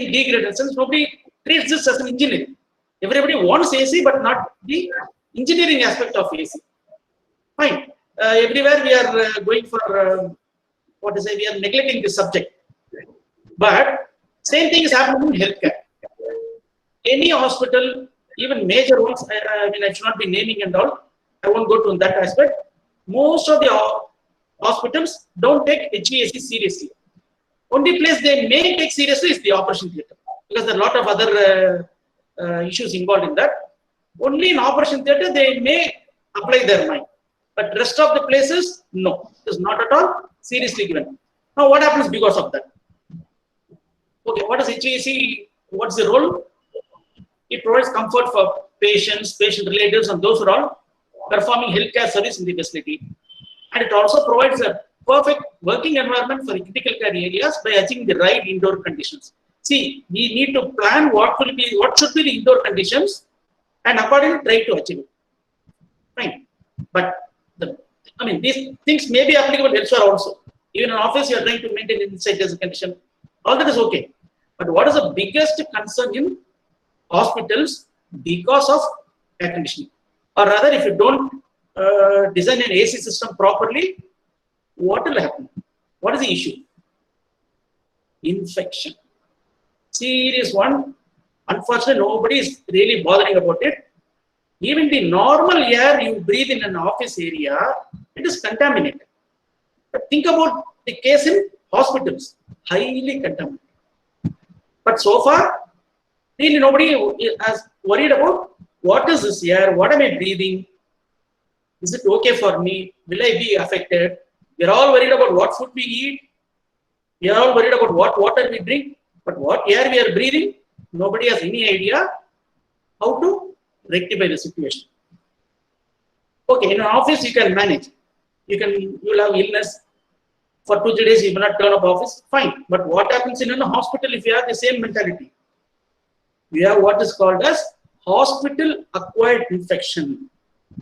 degraded sense, nobody treats this as an engineering. Everybody wants AC, but not the engineering aspect of AC. Fine. Everywhere we are going for what to say, we are neglecting this subject. But same thing is happening in healthcare. Any hospital, even major ones, I mean, I should not be naming and all. I won't go to that aspect. Most of the hospitals don't take HVAC seriously. Only place they may take seriously is the operation theatre, because there are a lot of other issues involved in that. Only in operation theatre they may apply their mind, but rest of the places, no, it is not at all seriously given. Now, what happens because of that? Okay, what is HVAC? What's the role? It provides comfort for patients, patient relatives, and those who are all performing healthcare service in the facility. And it also provides a perfect working environment for critical care areas by achieving the right indoor conditions. See, we need to plan what should be the indoor conditions, and accordingly try to achieve it. Fine. But these things may be applicable elsewhere also. Even in office, you are trying to maintain inside as a condition. All that is okay. But what is the biggest concern in hospitals? Because of air conditioning, or rather, if you don't design an AC system properly, what will happen? What is the issue? Infection. Serious one. Unfortunately, nobody is really bothering about it. Even the normal air you breathe in an office area, it is contaminated. But think about the case in hospitals, highly contaminated. But so far, really nobody has worried about what is this air, what am I breathing, is it okay for me, will I be affected? We are all worried about what food we eat, we are all worried about what water we drink, but what air we are breathing, nobody has any idea how to rectify the situation. Okay, in an office you can manage. You will have illness for 2-3 days, you will not turn up office, fine. But what happens in a hospital if you have the same mentality? We have what is called as hospital acquired infection.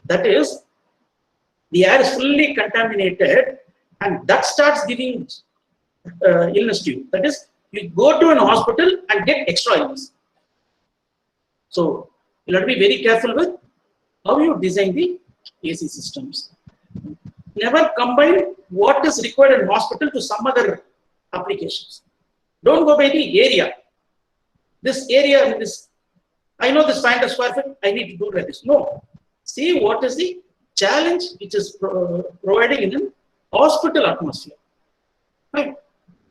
That is, the air is fully contaminated, and that starts giving illness to you. That is, you go to an hospital and get extra illness. So you have to be very careful with how you design the AC systems. Never combine what is required in hospital to some other applications. Don't go by the area. This area, I know this 500 square feet, I need to do like this. No. See what is the challenge which is providing in an hospital atmosphere. Right.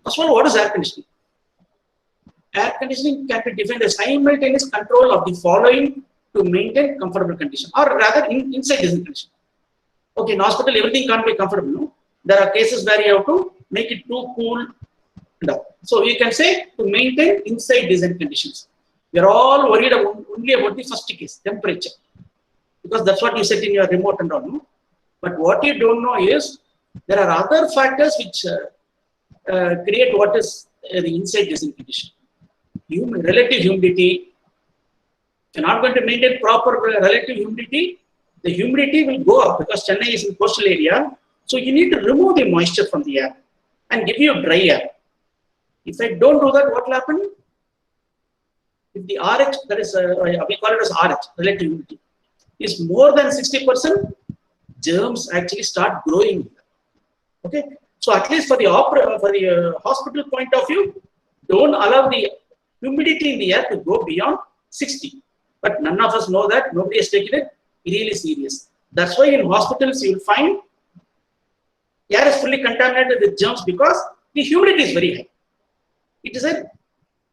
First of all, what is air conditioning? Air conditioning can be defined as simultaneous control of the following to maintain comfortable condition, or rather inside this condition. Okay, in hospital, everything can't be comfortable. No? There are cases where you have to make it too cool. So you can say to maintain inside design conditions. We are all worried only about the first case, temperature, because that's what you set in your remote and all. No? But what you don't know is there are other factors which create what is the inside design condition. Relative humidity. If you're not going to maintain proper relative humidity, the humidity will go up because Chennai is in coastal area. So you need to remove the moisture from the air and give you dry air. If I don't do that, what will happen? If the RH, that is, we call it as RH, relative humidity, is more than 60%, germs actually start growing. Okay, so at least for the hospital point of view, don't allow the humidity in the air to go beyond 60. But none of us know that. Nobody has taken it really serious. That's why in hospitals you will find air is fully contaminated with germs because the humidity is very high. It is an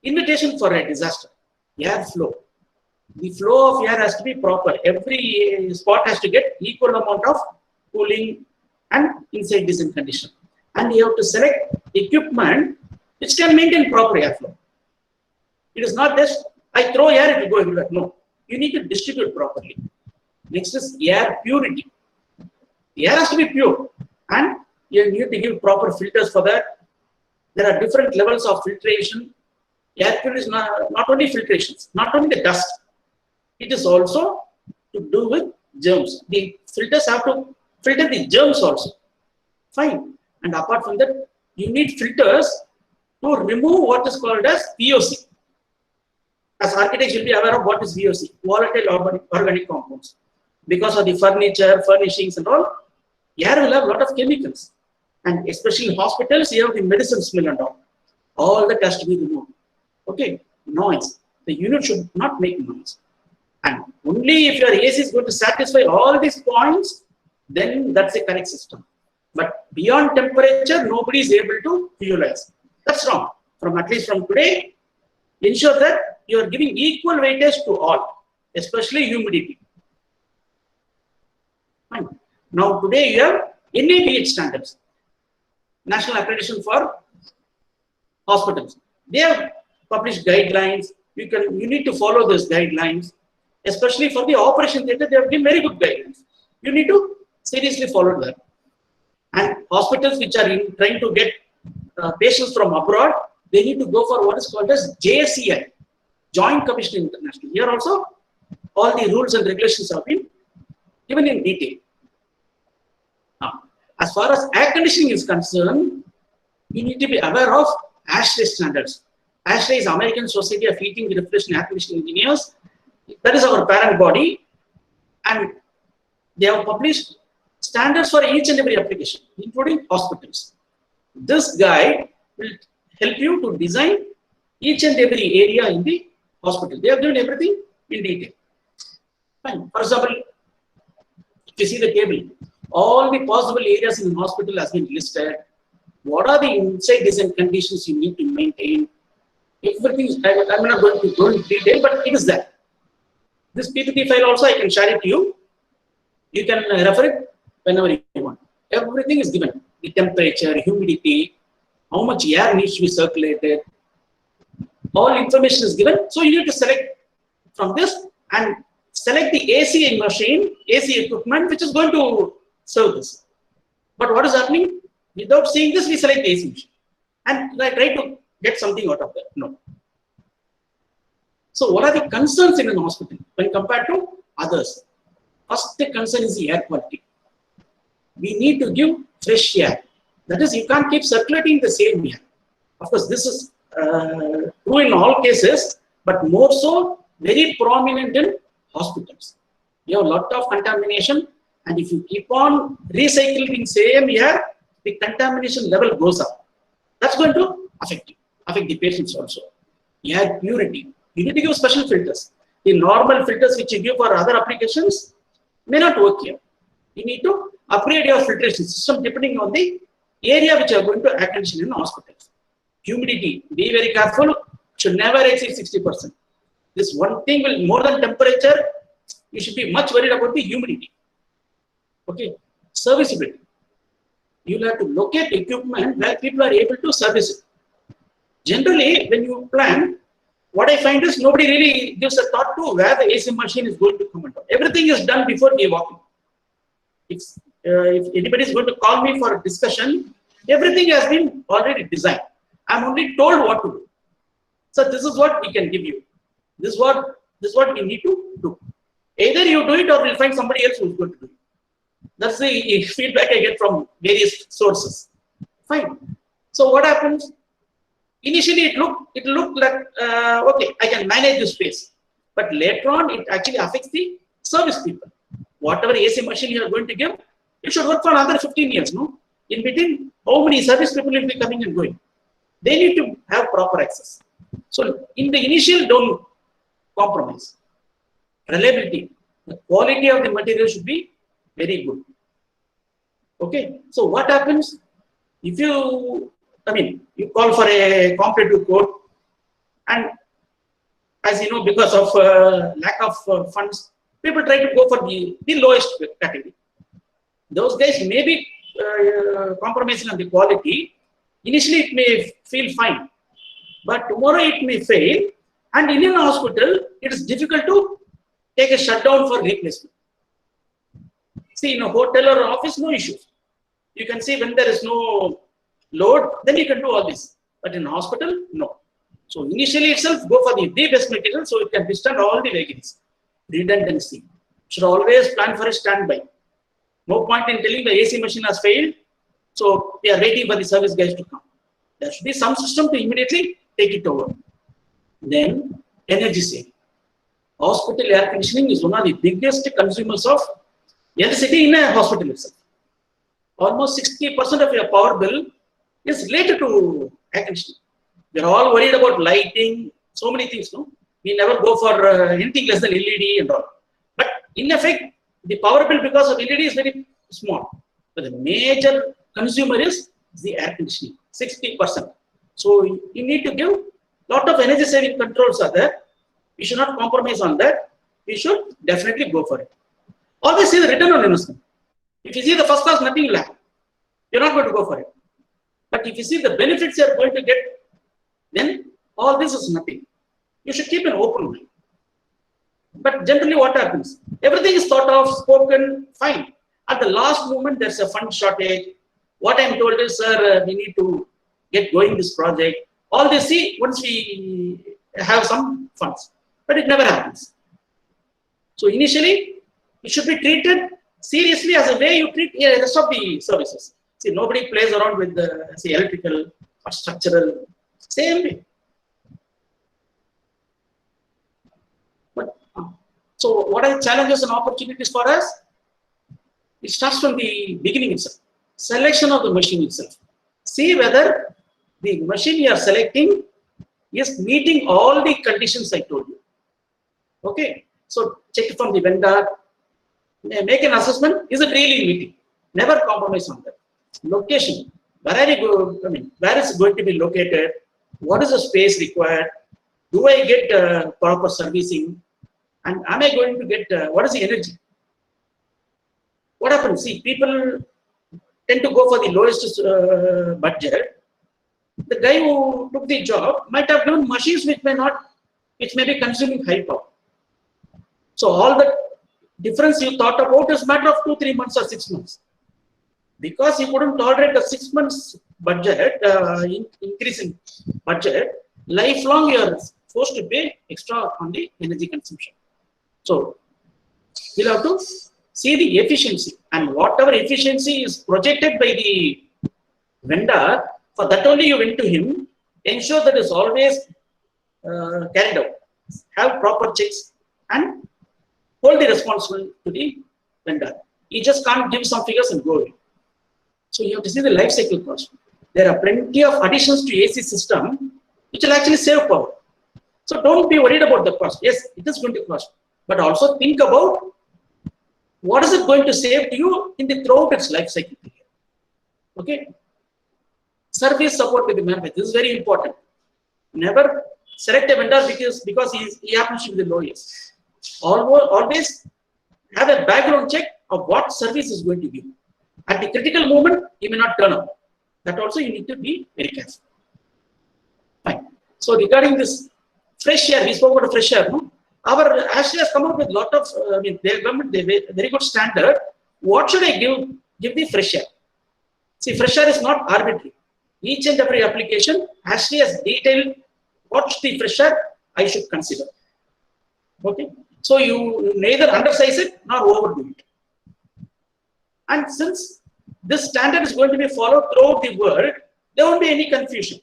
invitation for a disaster. Air flow. The flow of air has to be proper. Every spot has to get equal amount of cooling and inside design condition. And you have to select equipment which can maintain proper airflow. It is not just I throw air, it will go everywhere. No, you need to distribute properly. Next is air purity. The air has to be pure, and you need to give proper filters for that. There are different levels of filtration. Air purity is not only filtrations, not only the dust. It is also to do with germs. The filters have to filter the germs also. Fine. And apart from that, you need filters to remove what is called as VOC. as architects, you'll be aware of what is VOC, volatile organic compounds. Because of the furniture, furnishings and all, air will have a lot of chemicals. And especially in hospitals, you have the medicine smell and all. All that has to be removed. Okay, noise. The unit should not make noise. And only if your AC is going to satisfy all these points, then that's the correct system. But beyond temperature, nobody is able to visualize. That's wrong. At least from today, ensure that you are giving equal weightage to all, especially humidity. Fine. Now today you have NABH standards, National Accreditation for Hospitals. They have published guidelines. You need to follow those guidelines, especially for the operation theatre. They have given very good guidelines. You need to seriously follow that. And hospitals which are trying to get patients from abroad, they need to go for what is called as JCI, Joint Commission International. Here also, all the rules and regulations have been given in detail. Now, as far as air conditioning is concerned, you need to be aware of ASHRAE standards. ASHRAE is American Society of Heating, Refrigeration, Air Conditioning Engineers. That is our parent body, and they have published standards for each and every application, including hospitals. This guide will help you to design each and every area in the hospital. They have done everything in detail. Fine. For example, if you see the table, all the possible areas in the hospital has been listed. What are the inside design conditions you need to maintain? Everything is, I'm not going to go into detail, but it is there. This PPT file also, I can share it to you. You can refer it whenever you want. Everything is given. The temperature, humidity, how much air needs to be circulated. All information is given. So you need to select from this and select the AC machine, AC equipment, which is going to serve this. But what is happening? Without seeing this, we select the AC machine and try to get something out of that. No. So what are the concerns in an hospital when compared to others? First, the concern is the air quality. We need to give fresh air. That is, you can't keep circulating the same air. Of course, this is true in all cases, but more so very prominent in hospitals. You have a lot of contamination, and if you keep on recycling same air, the contamination level goes up. That's going to affect you, affect the patients also. Air purity. You need to give special filters. The normal filters which you give for other applications may not work here. You need to upgrade your filtration system depending on the area which you are going to air condition in hospitals. Humidity. Be very careful. Should never exceed 60%. This one thing will, more than temperature, you should be much worried about the humidity. Okay. Serviceability. You will have to locate equipment where people are able to service it. Generally, when you plan, what I find is nobody really gives a thought to where the AC machine is going to come and go. Everything is done before we walk in. If anybody is going to call me for a discussion, everything has been already designed. I'm only told what to do. So this is what we can give you. This is what you need to do. Either you do it or we'll find somebody else who's going to do it. That's the feedback I get from various sources. Fine. So what happens? Initially, it looked like okay, I can manage this space, but later on, it actually affects the service people. Whatever AC machine you are going to give, it should work for another 15 years. No, in between, how many service people will be coming and going? They need to have proper access. So in the initial, don't compromise. Reliability, the quality of the material should be very good. Okay, so what happens if you call for a competitive quote, and as you know, because of lack of funds, people try to go for the lowest category. Those guys may be compromising on the quality. Initially, it may feel fine, but tomorrow it may fail. And in an hospital, it is difficult to take a shutdown for replacement. See, in a hotel or office, no issues. You can see when there is no load, then you can do all this. But in hospital, no. So initially itself, go for the best material so it can withstand all the vagaries. Redundancy. Should always plan for a standby. No point in telling the AC machine has failed, so we are waiting for the service guys to come. There should be some system to immediately take it over. Then energy saving. Hospital air conditioning is one of the biggest consumers of electricity in a hospital itself. Almost 60% of your power bill is related to air conditioning. We are all worried about lighting, so many things. No, we never go for anything less than LED and all. But in effect, the power bill because of LED is very small. But the major consumer is the air conditioning, 60%. So you need to give lot of energy saving controls are there. We should not compromise on that. We should definitely go for it. Always see the return on investment. If you see the first class, nothing will happen. You're not going to go for it. But if you see the benefits you're going to get, then all this is nothing. You should keep an open mind. But generally what happens? Everything is thought of, spoken, fine. At the last moment, there's a fund shortage. What I'm told is, sir, we need to get going this project. All they see once we have some funds. But it never happens. So initially, it should be treated seriously as a way you treat the rest of the services. See, nobody plays around with the electrical or structural. Same way. But, so what are the challenges and opportunities for us? It starts from the beginning itself. Selection of the machine itself. See whether the machine you are selecting is meeting all the conditions I told you. Okay. So check from the vendor. Make an assessment. Is it really meeting? Never compromise on that. Location. Where are you going? I mean, where is it going to be located? What is the space required? Do I get proper servicing? And am I going to get what is the energy? What happens? See, people tend to go for the lowest budget. The guy who took the job might have given machines which may be consuming high power. So all the difference you thought about is matter of 2-3 months or 6 months. Because you couldn't tolerate a 6 months budget, increase in budget, lifelong you are forced to pay extra on the energy consumption. So you'll have to see the efficiency, and whatever efficiency is projected by the vendor, for that only you went to him. Ensure that is always carried out. Have proper checks and hold the responsibility to the vendor. You just can't give some figures and go away. So you have to see the life cycle cost. There are plenty of additions to AC system which will actually save power. So don't be worried about the cost. Yes, it is going to cost, but also think about what is it going to save to you in the throughout its life cycle period. Okay. Service support with the manufacturer. This is very important. Never select a vendor because he happens to be the lowest. Always have a background check of what service is going to give. At the critical moment, he may not turn up. That also you need to be very careful. Fine. So regarding this fresh air, we spoke about fresh air. No? Our Ashley has come up with a lot of, their government, they very good standard. What should I give the fresh air? See, fresh air is not arbitrary. Each and every application, Ashley has detailed what's the fresh air I should consider. Okay. So you neither undersize it nor overdo it. And since this standard is going to be followed throughout the world, there won't be any confusion.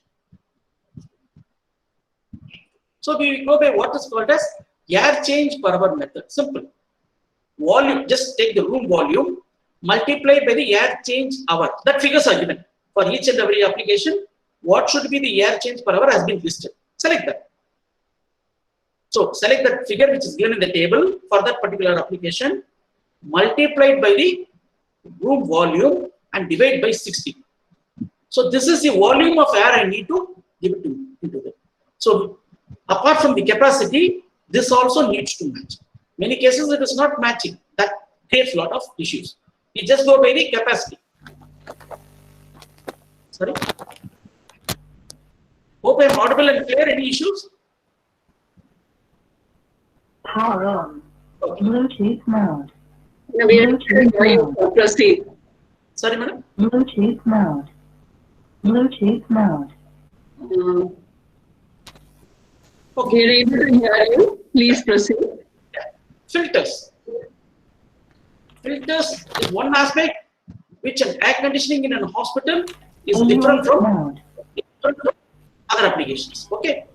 So we go by what is called as air change per hour method. Simple. Volume, just take the room volume, multiply by the air change hour. That figures are given. For each and every application, what should be the air change per hour has been listed. Select that. So select that figure which is given in the table for that particular application, multiplied by the room volume and divide by 60. So this is the volume of air I need to give it into that. So apart from the capacity, this also needs to match. Many cases it is not matching. That creates a lot of issues. We just go by the capacity. Sorry. Hope I am audible and clear. Any issues? Power on. Okay. Bluetooth mode. No, we are hearing you. Proceed. Sorry, madam. Bluetooth mode. Bluetooth mode. Okay. We are able to hear you. Please proceed. Filters. Filters is one aspect which an air conditioning in a hospital is different from other applications. Okay.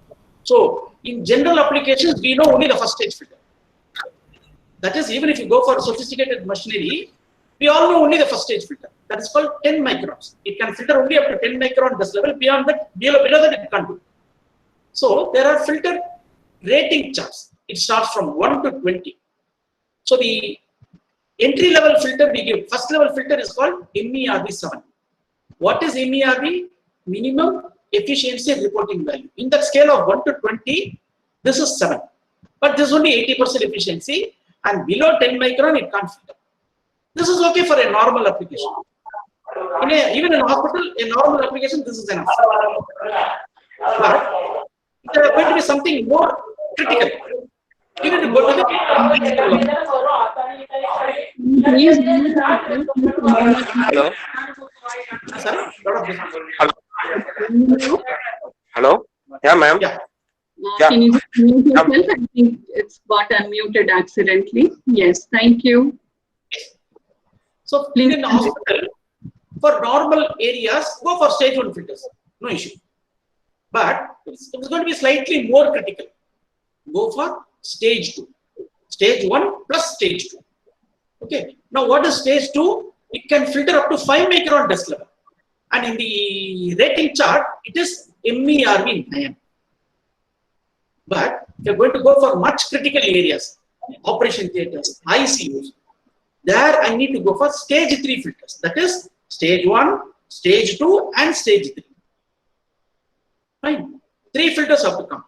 So In general applications, we know only the first stage filter. That is, even if you go for sophisticated machinery, we all know only the first stage filter. That is called 10 microns. It can filter only up to 10 micron dust level. Beyond that, below that, it can't do. So there are filter rating charts. It starts from 1 to 20. So the entry level filter we give, first level filter is called MERV 7. What is MERV? Minimum efficiency reporting value. In that scale of 1 to 20, this is 7. But this is only 80% efficiency, and below 10 micron, it can't filter. This is okay for a normal application. Even in a hospital, a normal application, this is enough. But if there is going to be something more critical, you need to go to the Hello. sorry, Hello. Yeah, ma'am. yeah. Yeah. Can you just mute yourself? I think it's got unmuted accidentally. Yes, thank you. So in the hospital, for normal areas, go for stage 1 filters, no issue. But it's going to be slightly more critical. Go for stage 2. Stage 1 plus stage 2. Okay. Now what is stage 2? It can filter up to 5 micron dust level. And in the rating chart, it is MERV 9. But if you're going to go for much critical areas, operation theaters, ICUs, there I need to go for stage 3 filters. That is stage 1, stage 2, and stage 3. Fine. 3 filters have to come.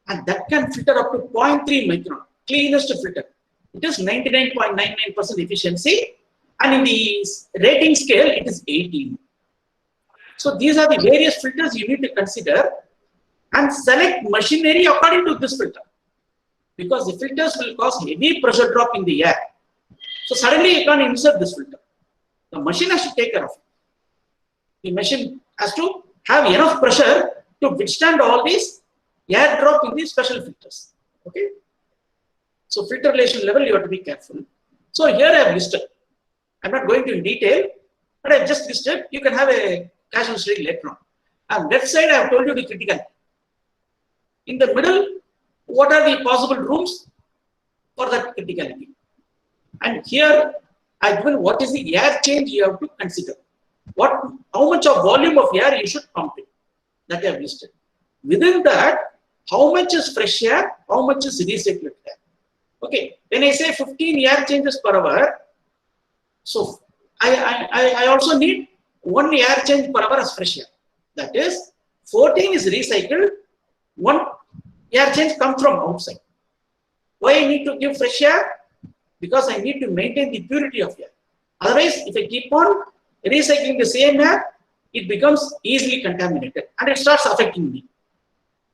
And that can filter up to 0.3 micron. Cleanest filter. It is 99.99% efficiency. And in the rating scale, it is 18. So these are the various filters you need to consider and select machinery according to this filter. Because the filters will cause heavy pressure drop in the air. So suddenly you can't insert this filter. The machine has to take care of it. The machine has to have enough pressure to withstand all these air drop in these special filters. Okay. So filter relation level, you have to be careful. So here I have listed. I'm not going to in detail, but I've just listed. You can have a casual study later on. And left side, I have told you the critical. In the middle, what are the possible rooms for that criticality? And here, I've given what is the air change you have to consider. How much of volume of air you should pump in. That I have listed. Within that, how much is fresh air, how much is recycled air. Okay, when I say 15 air changes per hour, so I also need 1 air change per hour as fresh air. That is, 14 is recycled, 1 air change comes from outside. Why I need to give fresh air? Because I need to maintain the purity of air. Otherwise, if I keep on recycling the same air, it becomes easily contaminated and it starts affecting me.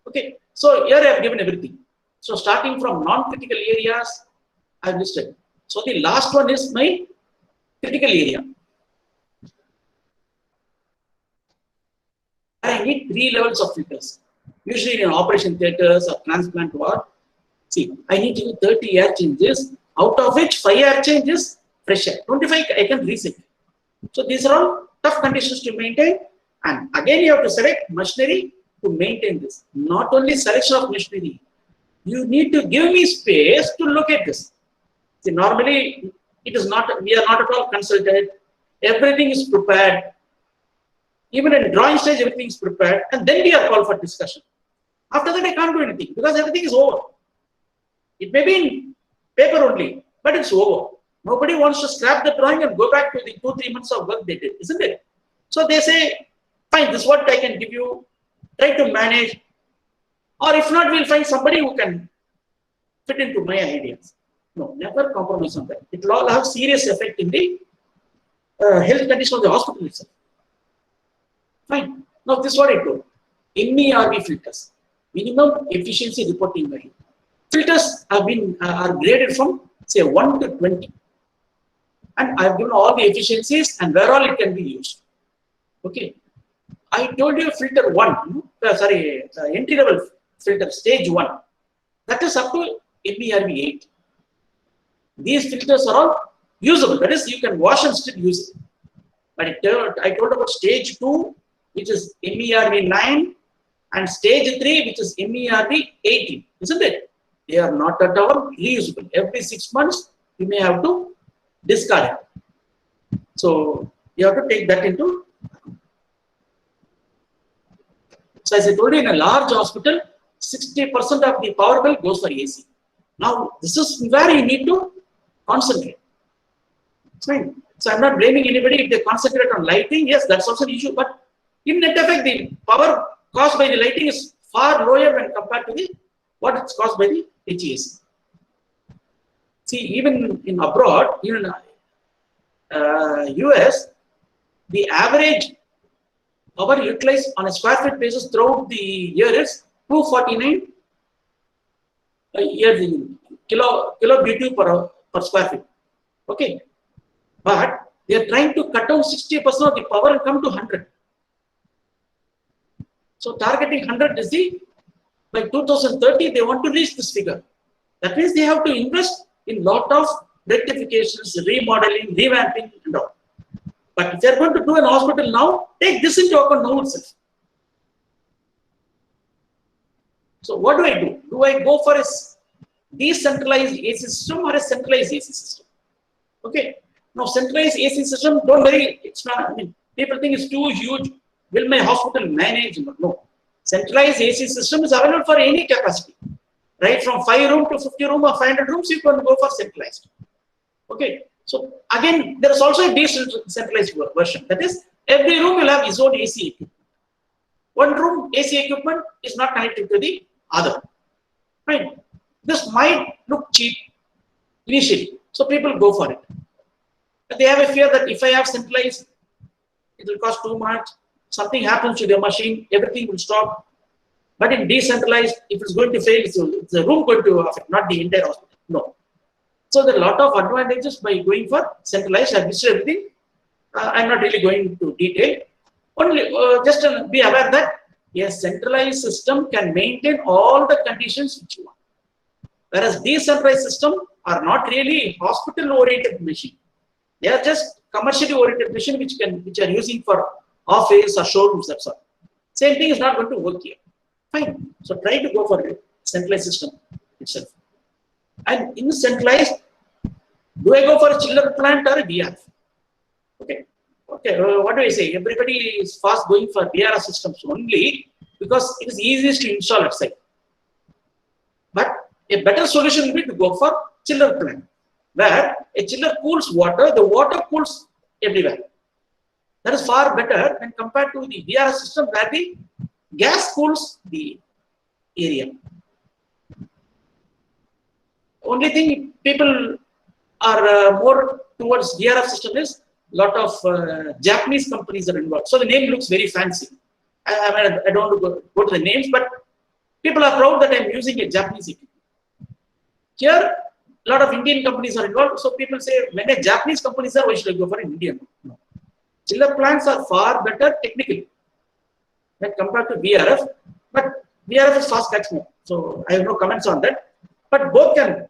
Okay, so here I have given everything. So starting from non-critical areas, I have listed. So the last one is my critical area. I need 3 levels of filters. Usually in operation theaters or transplant ward, see, I need to do 30 air changes, out of which 5 air changes fresh air. 25 I can recycle. So these are all tough conditions to maintain. And again, you have to select machinery to maintain this. Not only selection of machinery, you need to give me space to look at this. See, normally it is not, we are not at all consulted. Everything is prepared. Even in drawing stage, everything is prepared. And then we are called for discussion. After that, I can't do anything because everything is over. It may be in paper only, but it's over. Nobody wants to scrap the drawing and go back to the 2-3 months of work they did, isn't it? So they say, fine, this is what I can give you. Try to manage. Or if not, we'll find somebody who can fit into my ideas. No, never compromise on that. It will all have serious effect in the health condition of the hospital itself. Fine. Now this is what I told. MERV filters, minimum efficiency reporting value. Filters have been are graded from say 1 to 20, and I have given all the efficiencies and where all it can be used. Okay. I told you filter 1, entry level filter stage 1. That is up to MERV 8. These filters are all usable. That is, you can wash and still use it. But I told about stage 2, which is MERV 9, and stage 3, which is MERV 18, isn't it? They are not at all reusable. Every 6 months, you may have to discard it. So you have to take that into. So as I told you, in a large hospital, 60% of the power bill goes for AC. Now, this is where you need to concentrate. Fine. So I'm not blaming anybody if they concentrate on lighting. Yes, that's also an issue. But in net effect, the power caused by the lighting is far lower when compared to the what it's caused by the HVAC. See, even in abroad, even US, the average power utilized on a square feet basis throughout the year is 249 kilo BTU per square feet. Okay, but they are trying to cut down 60% of the power and come to 100. So targeting 100 is the, by 2030 they want to reach this figure. That means they have to invest in lot of rectifications, remodeling, revamping and all. But if they are going to do an hospital now, take this into account now itself. So what do I do? Do I go for a decentralized AC system or a centralized AC system? Okay. Now centralized AC system, don't worry, it's not, I mean, people think it's too huge. Will my hospital manage? No. Centralized AC system is available for any capacity. Right from 5 room to 50 room or 500 rooms, you can go for centralized. Okay. So again, there is also a decentralized version. That is, every room will have its own AC equipment. One room AC equipment is not connected to the other. Right. This might look cheap initially, so people go for it. But they have a fear that if I have centralized, it will cost too much. Something happens to the machine, everything will stop. But in decentralized, if it's going to fail, it's the room going to affect, not the entire hospital. No. So there are a lot of advantages by going for centralized. I've listed everything. I'm not really going into detail. Only just be aware that a centralized system can maintain all the conditions which you want. Whereas decentralized system are not really hospital-oriented machine. They are just commercially oriented machine which are using for office or showrooms. That's all. Same thing is not going to work here. Fine. So try to go for a centralized system itself. And in centralized, do I go for a chiller plant or a VRF? Okay. Okay. What do I say? Everybody is fast going for VRF systems only because it is easiest to install outside. But a better solution will be to go for chiller plant, where a chiller cools water, the water cools everywhere. That is far better when compared to the VRF system where the gas cools the area. Only thing people are more towards VRF system is a lot of Japanese companies are involved. So the name looks very fancy. I don't want to go to the names, but people are proud that I'm using a Japanese equipment. Here, a lot of Indian companies are involved. So people say, when a Japanese company is there, why should I go for an Indian? No. Chiller plants are far better technically when compared to VRF, but VRF is fast catch more. So I have no comments on that. But both can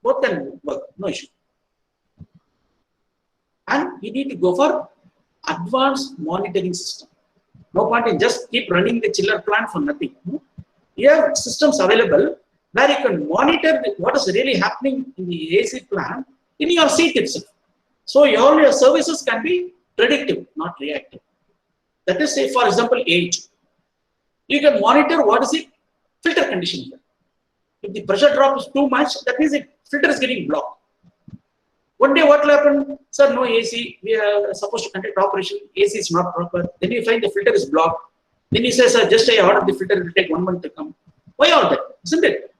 work, no issue. And you need to go for advanced monitoring system. No point in just keep running the chiller plant for nothing. You have systems available where you can monitor what is really happening in the AC plant in your seat itself. So all your services can be predictive, not reactive. That is, say for example, age. You can monitor what is the filter condition here. If the pressure drop is too much, that means the filter is getting blocked. One day what will happen? Sir, no AC, we are supposed to conduct operation, AC is not proper. Then you find the filter is blocked. Then you say, sir, just I ordered the filter, it will take 1 month to come. Why all that? Isn't it?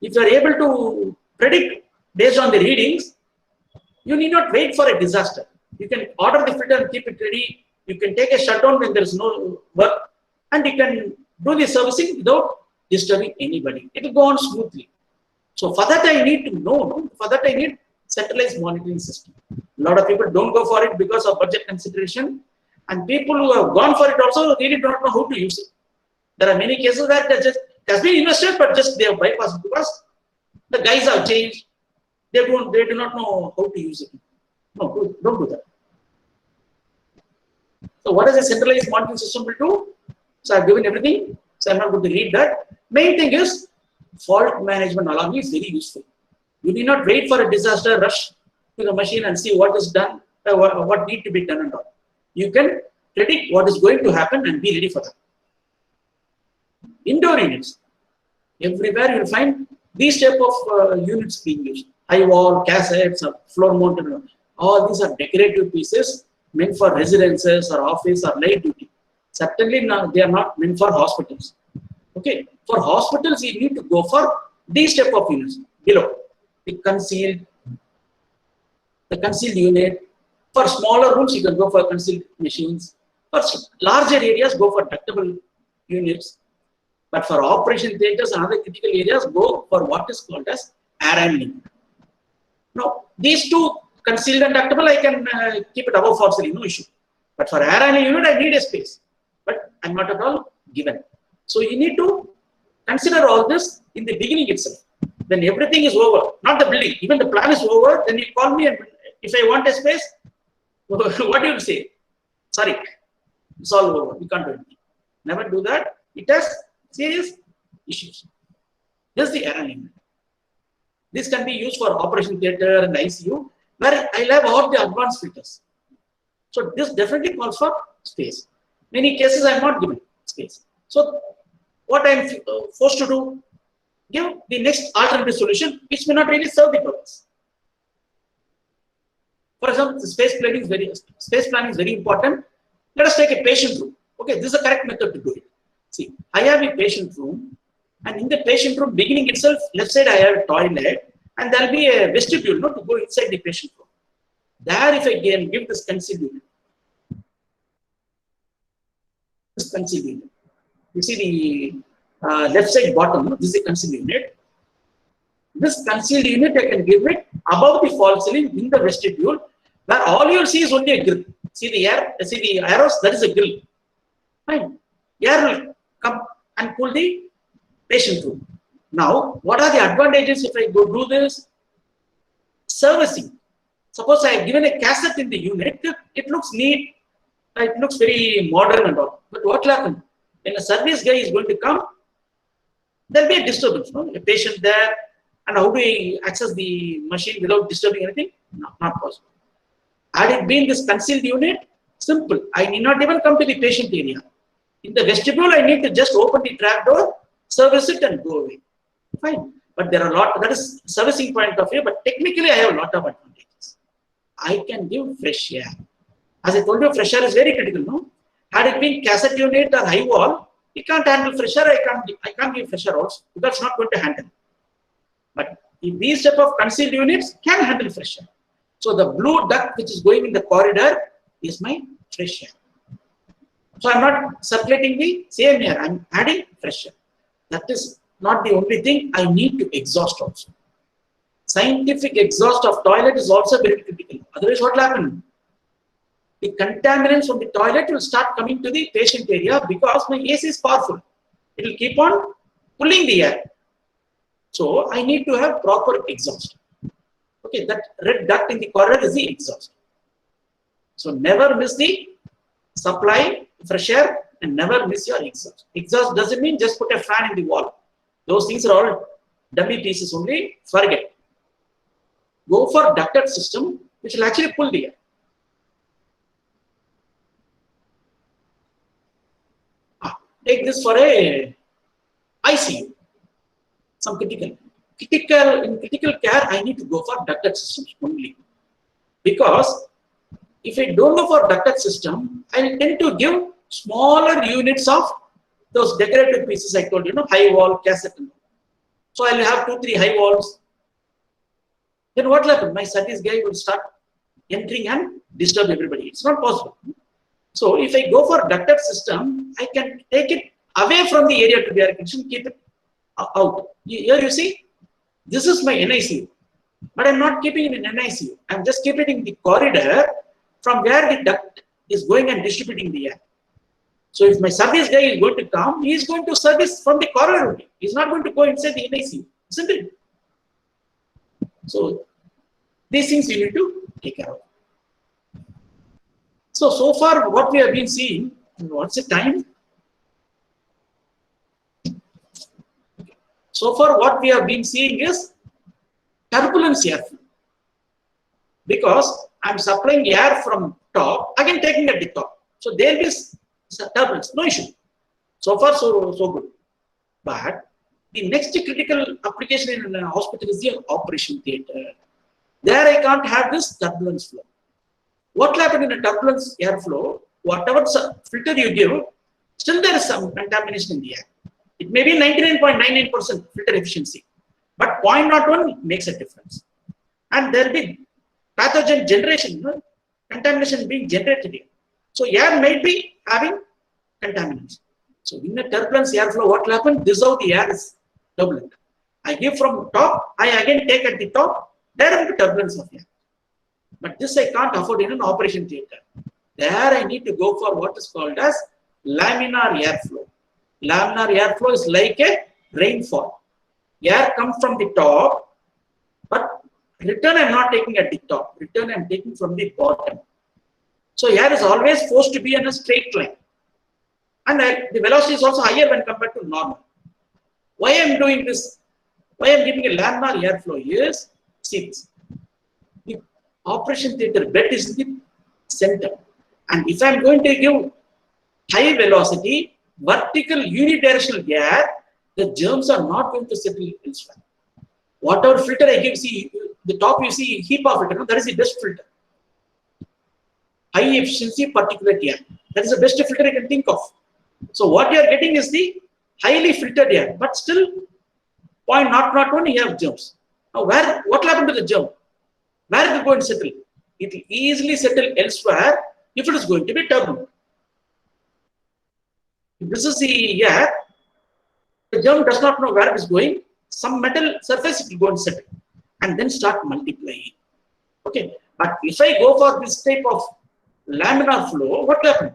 If you are able to predict based on the readings, you need not wait for a disaster. You can order the filter and keep it ready. You can take a shutdown when there is no work, and you can do the servicing without disturbing anybody. It will go on smoothly. So for that I need to know. For that I need centralized monitoring system. A lot of people don't go for it because of budget consideration, and people who have gone for it also really do not know how to use it. There are many cases that just has been invested, but just they have bypassed because the guys have changed. They do not know how to use it. No, don't do that. So what does a centralized monitoring system will do? So I've given everything. So I'm not going to read that. Main thing is fault management alarm is very useful. You need not wait for a disaster, rush to the machine and see what is done, what need to be done and all. You can predict what is going to happen and be ready for that. Indoor units. Everywhere you'll find these type of units being used. High wall, cassettes, or floor mounted. All these are decorative pieces meant for residences or office or light duty. Certainly they are not meant for hospitals. Okay, for hospitals you need to go for these type of units below. The concealed unit. For smaller rooms you can go for concealed machines. For larger areas go for ductable units. But for operation theaters and other critical areas, go for what is called as air handling. Now, these two, concealed and ductable, I can keep it above for ceiling, no issue. But for air handling unit, I need a space. But I'm not at all given. So you need to consider all this in the beginning itself. When everything is over, not the building, even the plan is over, then you call me and if I want a space, what do you say? Sorry, it's all over. We can't do anything. Never do that. It has serious issues. This is the air handling. This can be used for operation theatre and ICU, where I have all the advanced filters. So this definitely calls for space. Many cases I am not given space. So what I am forced to do, give the next alternative solution, which may not really serve the purpose. For example, the space planning is very important. Let us take a patient room. Okay, this is the correct method to do it. See, I have a patient room, and in the patient room, beginning itself, left side I have a toilet, and there will be a vestibule, no, to go inside the patient room. There, if I can give this concealed unit, you see the left side bottom, no? This is a concealed unit. This concealed unit I can give it above the false ceiling in the vestibule, where all you will see is only a grill. See the arrows, that is a grill. Fine. Air will come and cool the patient room. Now, what are the advantages if I go do this? Servicing. Suppose I have given a cassette in the unit, it looks neat, it looks very modern and all. But what will happen? When a service guy is going to come, there will be a disturbance. No? A patient there, and how do we access the machine without disturbing anything? No, not possible. Had it been this concealed unit, simple. I need not even come to the patient area. In the vestibule, I need to just open the trap door, service it, and go away. Fine. But there are a lot, that is servicing point of view, but technically I have a lot of advantages. I can give fresh air. As I told you, fresh air is very critical, no? Had it been cassette unit or high wall, you can't handle fresh air, I can't give fresh air also, because it's not going to handle. But if these type of concealed units can handle fresh air. So the blue duct which is going in the corridor is my fresh air. So I'm not circulating the same air, I'm adding fresh air. That is not the only thing, I need to exhaust also. Scientific exhaust of toilet is also very critical. Otherwise, what will happen? The contaminants from the toilet will start coming to the patient area because my AC is powerful. It will keep on pulling the air. So I need to have proper exhaust. Okay, that red duct in the corridor is the exhaust. So never miss the supply fresh air and never miss your exhaust. Exhaust doesn't mean just put a fan in the wall. Those things are all dummy pieces only. Forget. Go for ducted system which will actually pull the air. Take this for a ICU. Some critical care, I need to go for ducted systems only. Because if I don't go for ducted system, I will tend to give smaller units of those decorative pieces I told you, high wall, cassette. So I will have 2-3 high walls. Then what will happen? My service guy will start entering and disturb everybody. It's not possible. So if I go for ducted system, I can take it away from the area to be air conditioned, keep it out. Here you see, this is my NICU, but I'm not keeping it in NICU. I'm just keeping it in the corridor from where the duct is going and distributing the air. So if my service guy is going to come, he is going to service from the corridor only. He's not going to go inside the NICU, isn't it? So these things you need to take care of. So far what we have been seeing, what's the time? So far, what we have been seeing is turbulence airflow. Because I'm supplying air from top, again taking at the top. So there is turbulence, no issue. So far, so good. But the next critical application in a hospital is the operation theatre. There I can't have this turbulence flow. What will happen in a turbulence airflow? Whatever filter you give, still there is some contamination in the air. It may be 99.99% filter efficiency, but 0.01 makes a difference. And there will be pathogen generation, contamination being generated here. So air might be having contaminants. So in a turbulence airflow, what will happen? This is how the air is turbulent. I give from top, I again take at the top, there will be turbulence of air. But this I can't afford in an operation theatre. There I need to go for what is called as laminar airflow. Laminar airflow is like a rainfall. Air comes from the top, but return I am not taking at the top. Return I am taking from the bottom. So air is always forced to be in a straight line. And the velocity is also higher when compared to normal. Why I am doing this? Why I am giving a laminar airflow is, see this. The operation theatre bed is in the center. And if I am going to give high velocity, vertical unidirectional air, the germs are not going to settle elsewhere. Whatever filter I give, see, the top you see HEPA filter, that is the best filter. High efficiency particulate air. That is the best filter I can think of. So what you are getting is the highly filtered air, but still 0.001 you have germs. Now what will happen to the germ? Where it will go and settle? It will easily settle elsewhere if it is going to be turbulent. If this is the air, the germ does not know where it is going. Some metal surface it will go and settle and then start multiplying. Okay, but if I go for this type of laminar flow, what will happen?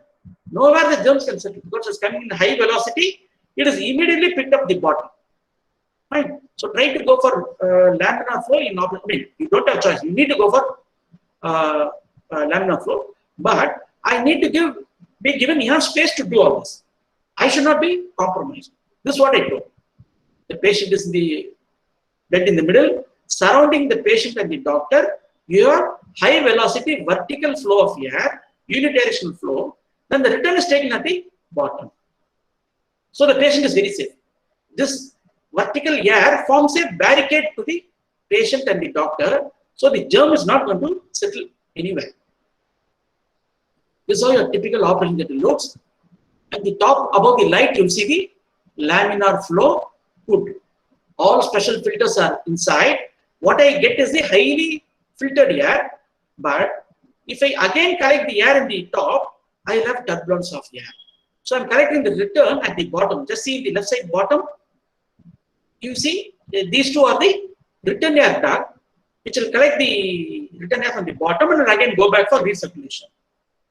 Nowhere the germs can settle because it's coming in high velocity, it is immediately picked up the bottom. Fine. So try to go for laminar flow in operation. I mean, you don't have choice. You need to go for laminar flow, but I need to be given enough space to do all this. I should not be compromised. This is what I do. The patient is in the bed in the middle, surrounding the patient and the doctor. You have high velocity vertical flow of air, unidirectional flow. Then the return is taken at the bottom. So the patient is very safe. This vertical air forms a barricade to the patient and the doctor. So the germ is not going to settle anywhere. This is how your typical operation theatre looks. At the top above the light, you'll see the laminar flow hood. All special filters are inside. What I get is the highly filtered air. But if I again collect the air in the top, I have turbulence of air. So I'm collecting the return at the bottom. Just see the left side bottom. You see these two are the return air duct, which will collect the return air from the bottom and will again go back for recirculation.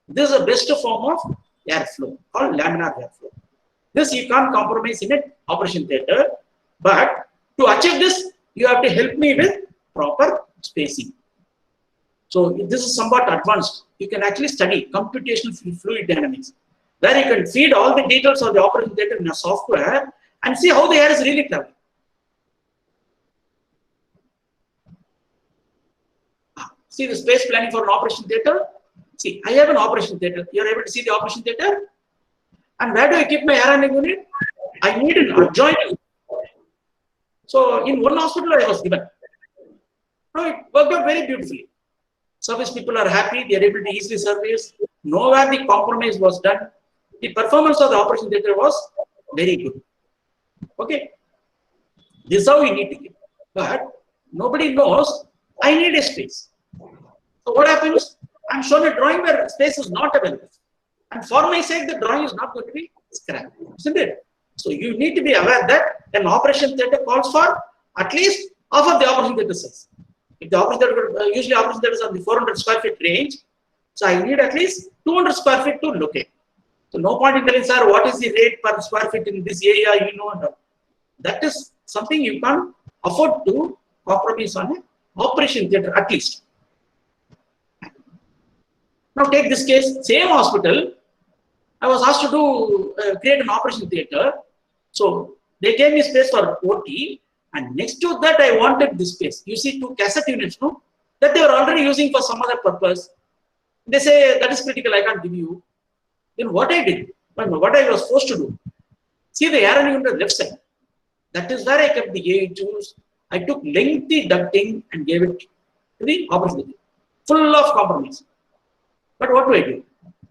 This is the best form of airflow called laminar airflow. This you can't compromise in an operation theatre, but to achieve this, you have to help me with proper spacing. So this is somewhat advanced. You can actually study computational fluid dynamics, where you can feed all the details of the operation theatre in a software and see how the air is really traveling. See the space planning for an operation theatre. See, I have an operation theatre. You are able to see the operation theatre. And where do I keep my air handling unit? I need an adjoining. So in one hospital I was given. Now it worked out very beautifully. Service people are happy. They are able to easily service. Nowhere the compromise was done. The performance of the operation theatre was very good. Okay. This is how we need to give. But nobody knows I need a space. So what happens? I'm shown a drawing where space is not available. And for my sake, the drawing is not going to be scrapped, isn't it? So you need to be aware that an operation theatre calls for at least half of the operation theatre size. If the operation theatre, usually operation theatre is on the 400 square feet range, so I need at least 200 square feet to locate. So no point in telling, sir, what is the rate per square feet in this area, you know. That is something you can't afford to compromise on an operation theatre at least. Now take this case, same hospital, I was asked to do create an operation theatre. So they gave me space for OT, And next to that, I wanted this space. You see two cassette units, no? That they were already using for some other purpose. They say that is critical, I can't give you. Then what I did, what I was forced to do, see the air unit on the left side. That is where I kept the AHUs. I took lengthy ducting and gave it to the opposite, full of compromise. But what do I do?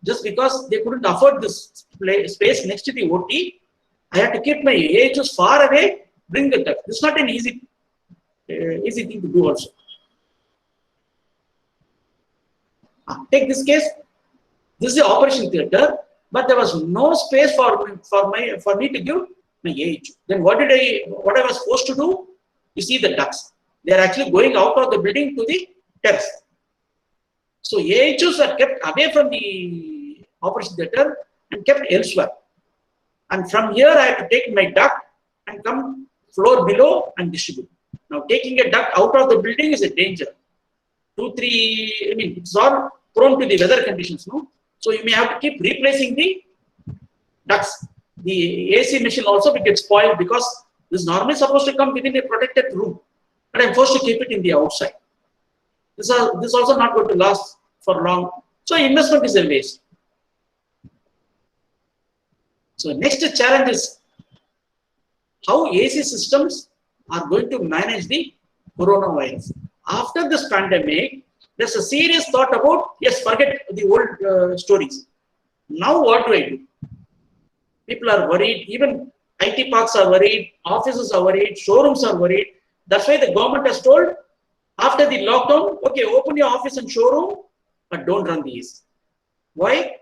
Just because they couldn't afford this space next to the OT, I had to keep my AHUs far away, bring the duct. This is not an easy thing to do also. Take this case. This is the operation theater, but there was no space for me to give my AHU. Then what I was supposed to do? You see the ducts. They are actually going out of the building to the terrace. So AHUs are kept away from the operation theater and kept elsewhere. And from here I have to take my duct and come floor below and distribute. Now taking a duct out of the building is a danger. 2, 3, I mean, it's all prone to the weather conditions, no? So you may have to keep replacing the ducts. The AC machine also will get spoiled because this is normally supposed to come within a protected room, but I'm forced to keep it in the outside. This is also not going to last for long. So investment is a waste. So next challenge is how AC systems are going to manage the coronavirus. After this pandemic, there's a serious thought about, yes, forget the old stories. Now what do I do? People are worried, even IT parks are worried, offices are worried, showrooms are worried. That's why the government has told, after the lockdown, okay, open your office and showroom, but don't run the AC. Why?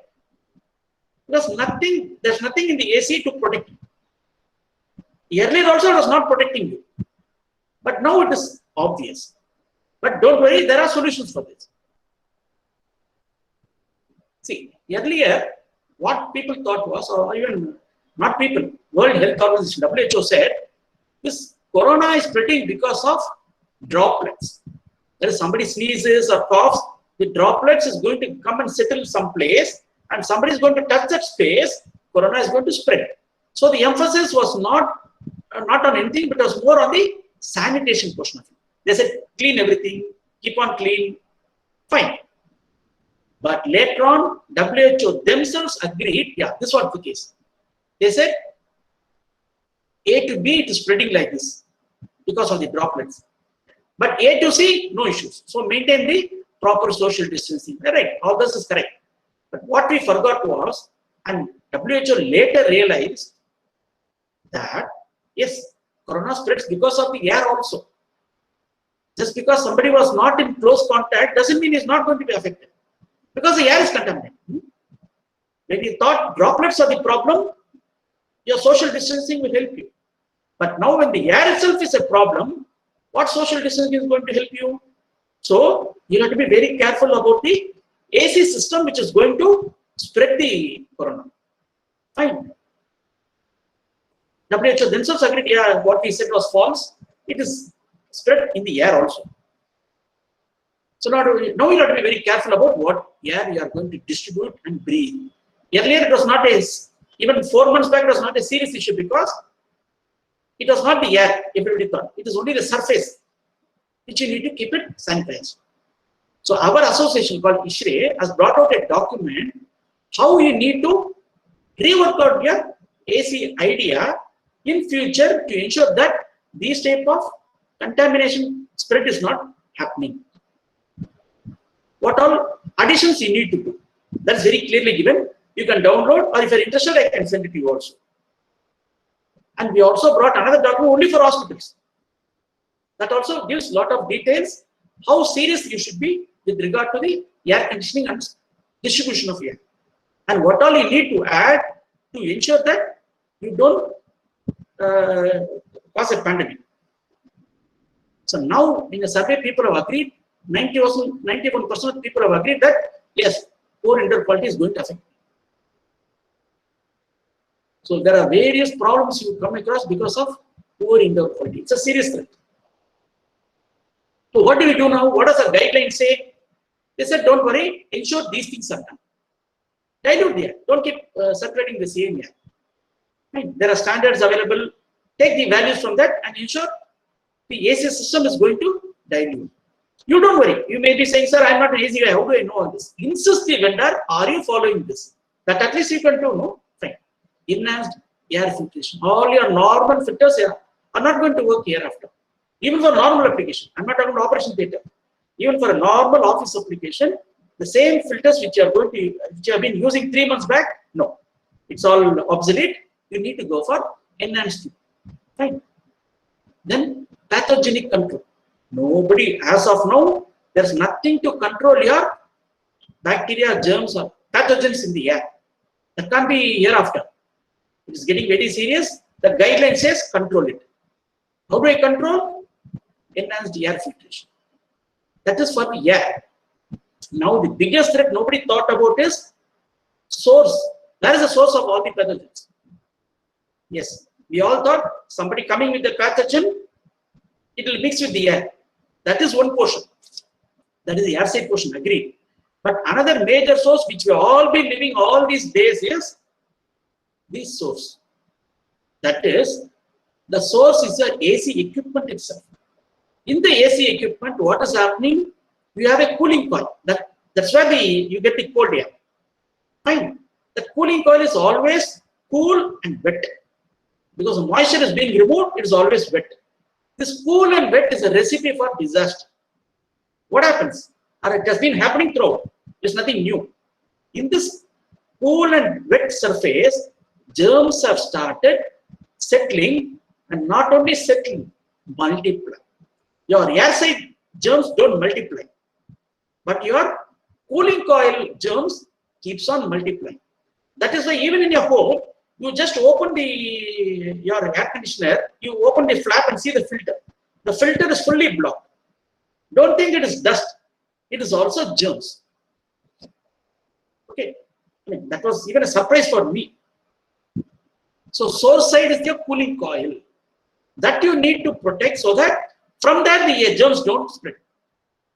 Because there's nothing in the AC to protect you. Earlier also it was not protecting you. But now it is obvious. But don't worry, there are solutions for this. See, earlier, what people thought was, or even not people, World Health Organization, WHO said, this corona is spreading because of droplets. There is somebody sneezes or coughs, the droplets is going to come and settle someplace, and somebody is going to touch that space, corona is going to spread. So the emphasis was not on anything, but it was more on the sanitation portion of it. They said, clean everything, keep on clean, fine. But later on, WHO themselves agreed, yeah, this was the case. They said, A to B, it is spreading like this because of the droplets. But A to C, no issues. So maintain the proper social distancing. Correct, all this is correct. But what we forgot was, and WHO later realized that, yes, corona spreads because of the air also. Just because somebody was not in close contact doesn't mean he's not going to be affected. Because the air is contaminated. When you thought droplets are the problem, your social distancing will help you. But now when the air itself is a problem, what social distancing is going to help you? So you have to be very careful about the AC system which is going to spread the corona. Fine. WHO themselves agreed, yeah, what we said was false. It is spread in the air also. So now you have to be very careful about what air you are going to distribute and breathe. Earlier it was not even 4 months back it was not a serious issue because it was not the air, everybody thought. It is only the surface which you need to keep it sanitized. So our association called ISHRE has brought out a document how you need to rework out your AC idea in future to ensure that these type of contamination spread is not happening. What all additions you need to do? That's very clearly given. You can download, or if you're interested, I can send it to you also. And we also brought another document only for hospitals. That also gives a lot of details how serious you should be with regard to the air conditioning and distribution of air. And what all you need to add to ensure that you don't cause a pandemic. So now in a survey, people have agreed, 91% of people have agreed that yes, poor indoor quality is going to affect. So there are various problems you come across because of poor indoor quality. It's a serious threat. So what do we do now? What does the guidelines say? They said, don't worry, ensure these things are done. Dilute the air. Don't keep circulating the same air. Right? There are standards available. Take the values from that and ensure the AC system is going to dilute. You don't worry. You may be saying, sir, I'm not an AC guy. How do I know all this? Insist the vendor, are you following this? That at least you can do, no? Fine. Enhanced air filtration. All your normal filters are not going to work hereafter. Even for normal application. I'm not talking about operation theater. Even for a normal office application, the same filters which you have been using 3 months back, no. It's all obsolete. You need to go for enhanced. Fine. Then pathogenic control. Nobody, as of now, there's nothing to control your bacteria, germs, or pathogens in the air. That can't be hereafter. It is getting very serious. The guideline says control it. How do I control? Enhanced air filtration. That is for the air. Now the biggest threat nobody thought about is source. That is the source of all the pathogens. Yes, we all thought somebody coming with the pathogen, it will mix with the air. That is one portion. That is the air side portion, agreed. But another major source which we all been living all these days is this source. That is, the source is the AC equipment itself. In the AC equipment, what is happening? You have a cooling coil. That's where you get the cold air. Fine. The cooling coil is always cool and wet. Because the moisture is being removed, it is always wet. This cool and wet is a recipe for disaster. What happens? Or it has been happening throughout. There's nothing new. In this cool and wet surface, germs have started settling, and not only settling, multiply. Your air side germs don't multiply, but your cooling coil germs keeps on multiplying. That is why even in your home, you just open your air conditioner, you open the flap and see the filter. The filter is fully blocked. Don't think it is dust. It is also germs. Okay, I mean, that was even a surprise for me. So source side is your cooling coil that you need to protect so that from there the germs don't spread.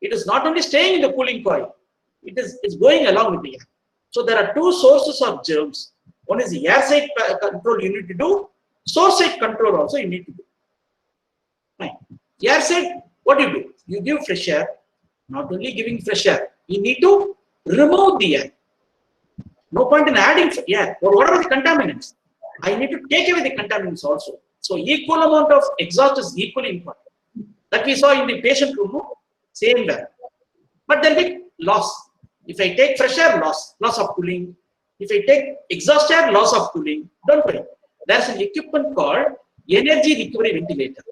It is not only staying in the cooling coil, it's going along with the air. So there are two sources of germs. One is the air side control you need to do, source side control also you need to do. Fine. Air side, what do you do? You give fresh air. Not only giving fresh air, you need to remove the air. No point in adding air. Or what are the contaminants? I need to take away the contaminants also. So equal amount of exhaust is equally important. That we saw in the patient room, same way. But there will be loss. If I take fresh air, loss of cooling. If I take exhaust air, loss of cooling. Don't worry. There's an equipment called energy recovery ventilator,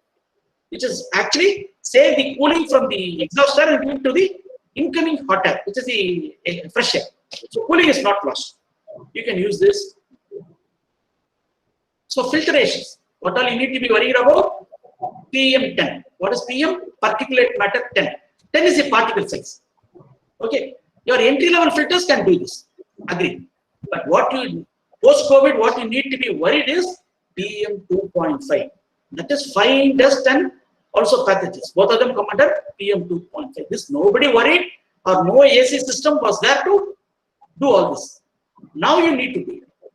which is actually save the cooling from the exhaust air and give it to the incoming hot air, which is the fresh air. So cooling is not lost. You can use this. So filtrations. What all you need to be worried about? PM10. What is PM? Particulate matter 10. 10 is a particle size. Okay. Your entry level filters can do this. Agree. But post-COVID, what you need to be worried is PM 2.5. That is fine dust and also pathogens. Both of them come under PM 2.5. This nobody worried, or no AC system was there to do all this. Now you need to do it.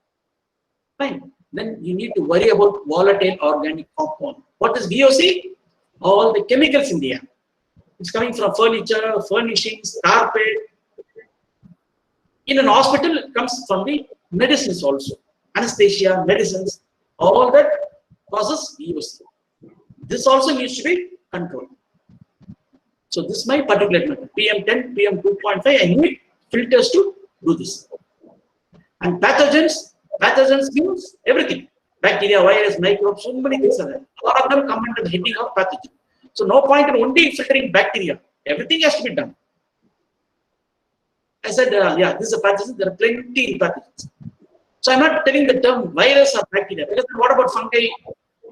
Fine. Then you need to worry about volatile organic compound. What is VOC? All the chemicals in the air. It's coming from furniture, furnishings, carpet. In an hospital, it comes from the medicines also. Anesthesia, medicines, all that causes VOC. This also needs to be controlled. So this is my particulate matter. PM10, PM 2.5, I need filters to do this. And pathogens means everything. Bacteria, virus, microbes, so many things are there. All of them come under the heading of pathogen. So no point in only filtering bacteria. Everything has to be done. I said, yeah, this is a pathogen. There are plenty of pathogens. So I'm not telling the term virus or bacteria, because what about fungi,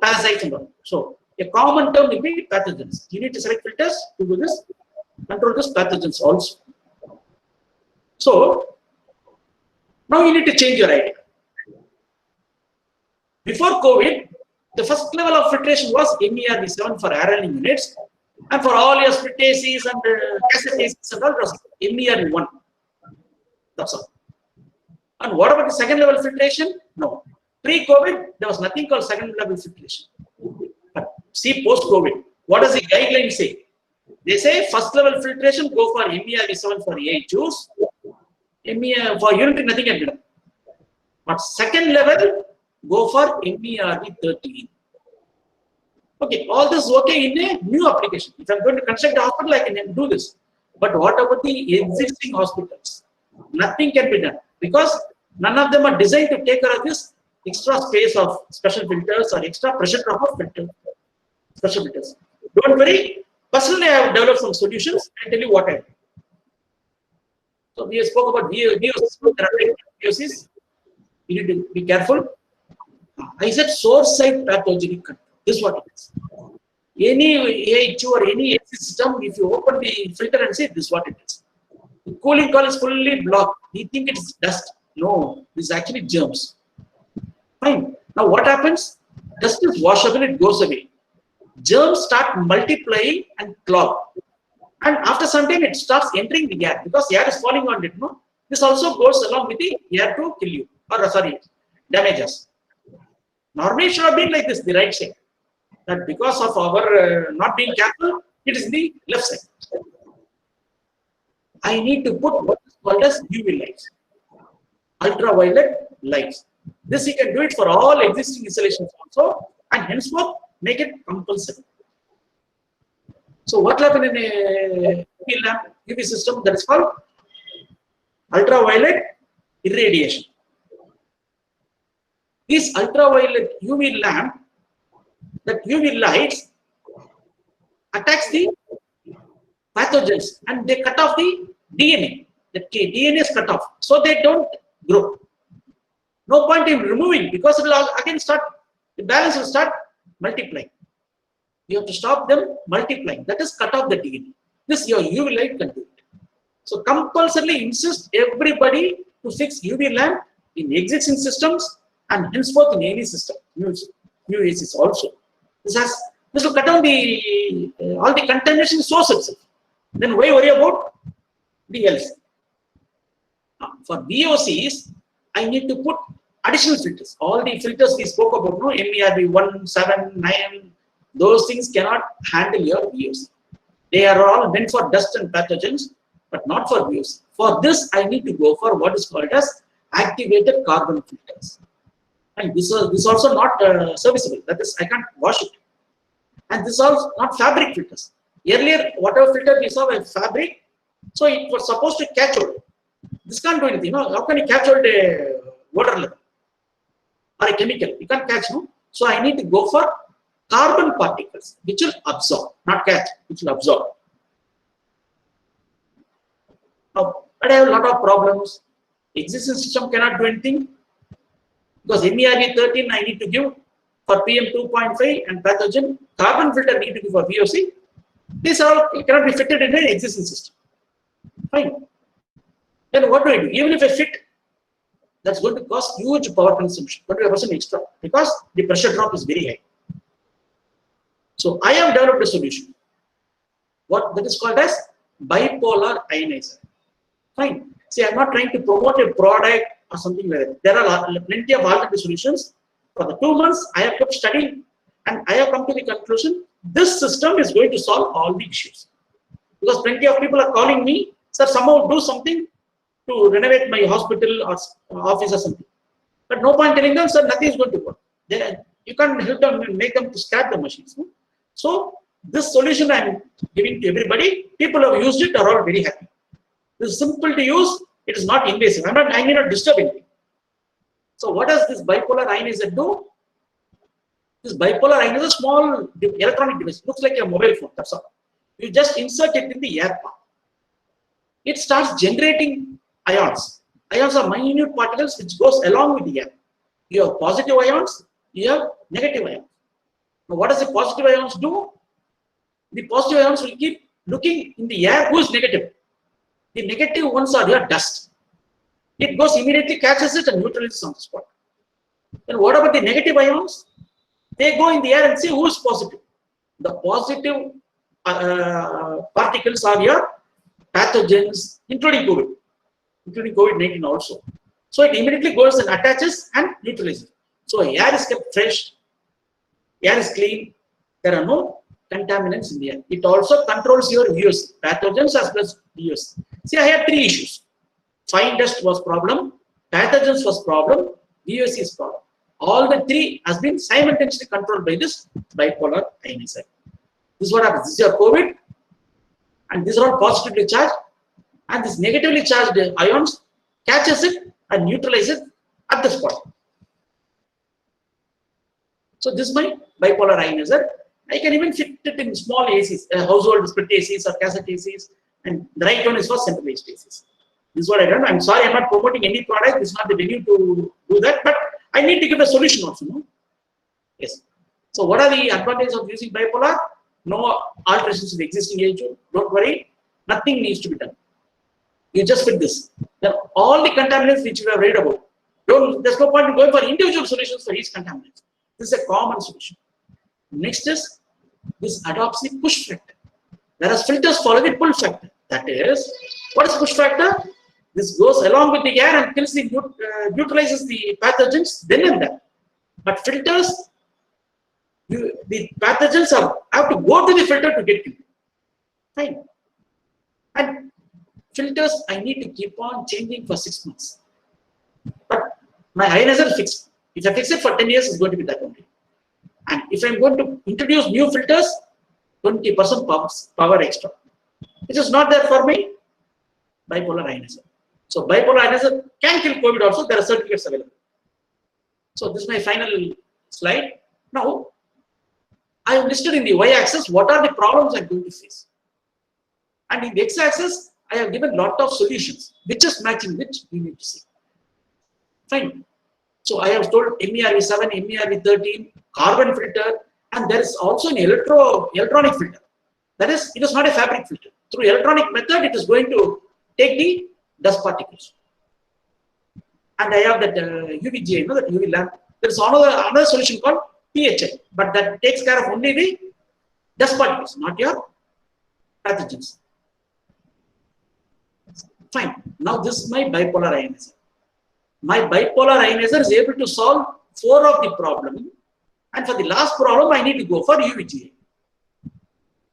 parasites and all? So a common term will be pathogens. You need to select filters to do this, control this pathogens also. So now you need to change your idea. Before COVID, the first level of filtration was MERV-7 for air handling units, and for all your split ACs and cassette ACs and all, it was MERV-1. That's all. And what about the second level filtration? No. Pre-COVID, there was nothing called second level filtration. But see, post-COVID, What does the guideline say? They say first level filtration, go for MERV7 for AHUs. For unitary, nothing can be done. But second level, go for MERV13. Okay, all this is okay in a new application. If I'm going to construct a hospital, I can do this. But what about the existing hospitals? Nothing can be done because none of them are designed to take care of this extra space of special filters or extra pressure drop of special filters. Don't worry. Personally, I have developed some solutions. I'll tell you what I do. So we spoke about VOCs. You need to be careful. I said source side pathogenic control. This is what it is. Any AHU or any AC system, if you open the filter and say this is what it is. The cooling coil is fully blocked. We think it's dust. No, this is actually germs. Fine. Now what happens? Dust is washable, it goes away. Germs start multiplying and clog. And after some time, it starts entering the air because air is falling on it. No? This also goes along with the air to kill you, or sorry, damage us. Normally, it should have been like this, the right side. But because of our not being careful, it is the left side. I need to put what is called as UV lights, ultraviolet lights. This you can do it for all existing installations also, and henceforth make it compulsory. So what will happen in a UV lamp, UV system? That is called ultraviolet irradiation. This ultraviolet UV lamp, that UV lights attacks the pathogens and they cut off the DNA. The DNA is cut off, so they don't grow. No point in removing because it will again start, the balance will start multiplying. You have to stop them multiplying. That is cut off the DNA. This your UV light can do it. So compulsorily insist everybody to fix UV lamp in existing systems and henceforth in any system, new ACs also. This will cut down the all the contamination source itself. Then why worry about the else? For VOCs, I need to put additional filters. All the filters we spoke about, no, MERV 1, 7, 9, those things cannot handle your VOC. They are all meant for dust and pathogens, but not for VOC. For this, I need to go for what is called as activated carbon filters. And this is also not serviceable. That is, I can't wash it. And this is also not fabric filters. Earlier, whatever filter we saw was fabric, so it was supposed to catch hold. This can't do anything. No? How can you catch hold a water level or a chemical? You can't catch, no? So I need to go for carbon particles, which will absorb, not catch, which will absorb. Now, but I have a lot of problems. Existing system cannot do anything because MERV 13 I need to give for PM 2.5 and pathogen. Carbon filter need to give for VOC. These all cannot be fitted in an existing system. Fine. Then what do I do? Even if I fit, that's going to cost huge power consumption, 25% extra, because the pressure drop is very high. So I have developed a solution. What that is called as bipolar ionizer. Fine. See, I'm not trying to promote a product or something like that. There are plenty of alternative solutions. For the 2 months, I have kept studying and I have come to the conclusion this system is going to solve all the issues. Because plenty of people are calling me, sir, somehow do something to renovate my hospital or office or something. But no point telling them, sir, nothing is going to work. You can't help them and make them to scrap the machines. No? So this solution I am giving to everybody, people who have used it are all very happy. This is simple to use, it is not invasive. I may not disturb anything. So what does this bipolar ionizer do? This bipolar ionizer is a small electronic device, looks like a mobile phone, that's all. You just insert it in the air path. It starts generating ions. Ions are minute particles which goes along with the air. You have positive ions, you have negative ions. Now what does the positive ions do? The positive ions will keep looking in the air who is negative. The negative ones are your dust. It goes immediately, catches it and neutralizes on the spot. Then what about the negative ions? They go in the air and see who is positive. The positive particles are your pathogens, including COVID-19 also. So it immediately goes and attaches and neutralizes. So air is kept fresh, air is clean, there are no contaminants in the air. It also controls your VOC, pathogens as well as VOC. See, I had three issues. Fine dust was problem, pathogens was problem, VOC is problem. All the three has been simultaneously controlled by this bipolar ionizer. This is what happens. This is your COVID, and these are all positively charged, and this negatively charged ions catches it and neutralizes it at the spot. So this is my bipolar ionizer. I can even fit it in small ACs, household split ACs or cassette ACs, and the right one is for centralized ACs. This is what I done. I'm sorry, I'm not promoting any product. This is not the venue to do that, but I need to give a solution also. No? Yes. So what are the advantages of using bipolar? No alterations in existing age. Don't worry. Nothing needs to be done. You just fit this. Then all the contaminants which we have read about. There's no point in going for individual solutions for each contaminant. This is a common solution. Next is this adopts the push factor. Whereas filters follow the pull factor. That is, what is push factor? This goes along with the air and kills the neutralizes the pathogens then and there. But filters, the pathogens have to go to the filter to get killed. Fine. And filters, I need to keep on changing for 6 months. But my ionizer is fixed. If I fix it for 10 years, it's going to be that only. And if I'm going to introduce new filters, 20% power extra, which is not there for my bipolar ionizer. So bipolar ionizer can kill COVID also. There are certificates available. So this is my final slide. Now, I have listed in the y-axis what are the problems I'm going to face. And in the x-axis, I have given lot of solutions, which is matching which we need to see. Fine. So I have told MERV7, MERV13, carbon filter, and there is also an electronic filter. That is, it is not a fabric filter. Through electronic method, it is going to take the dust particles. And I have that UVGA, that UV lamp. There is another solution called PHI, but that takes care of only the dust particles, not your pathogens. Fine. Now this is my bipolar ionizer. My bipolar ionizer is able to solve 4 of the problem, and for the last problem, I need to go for UVGA.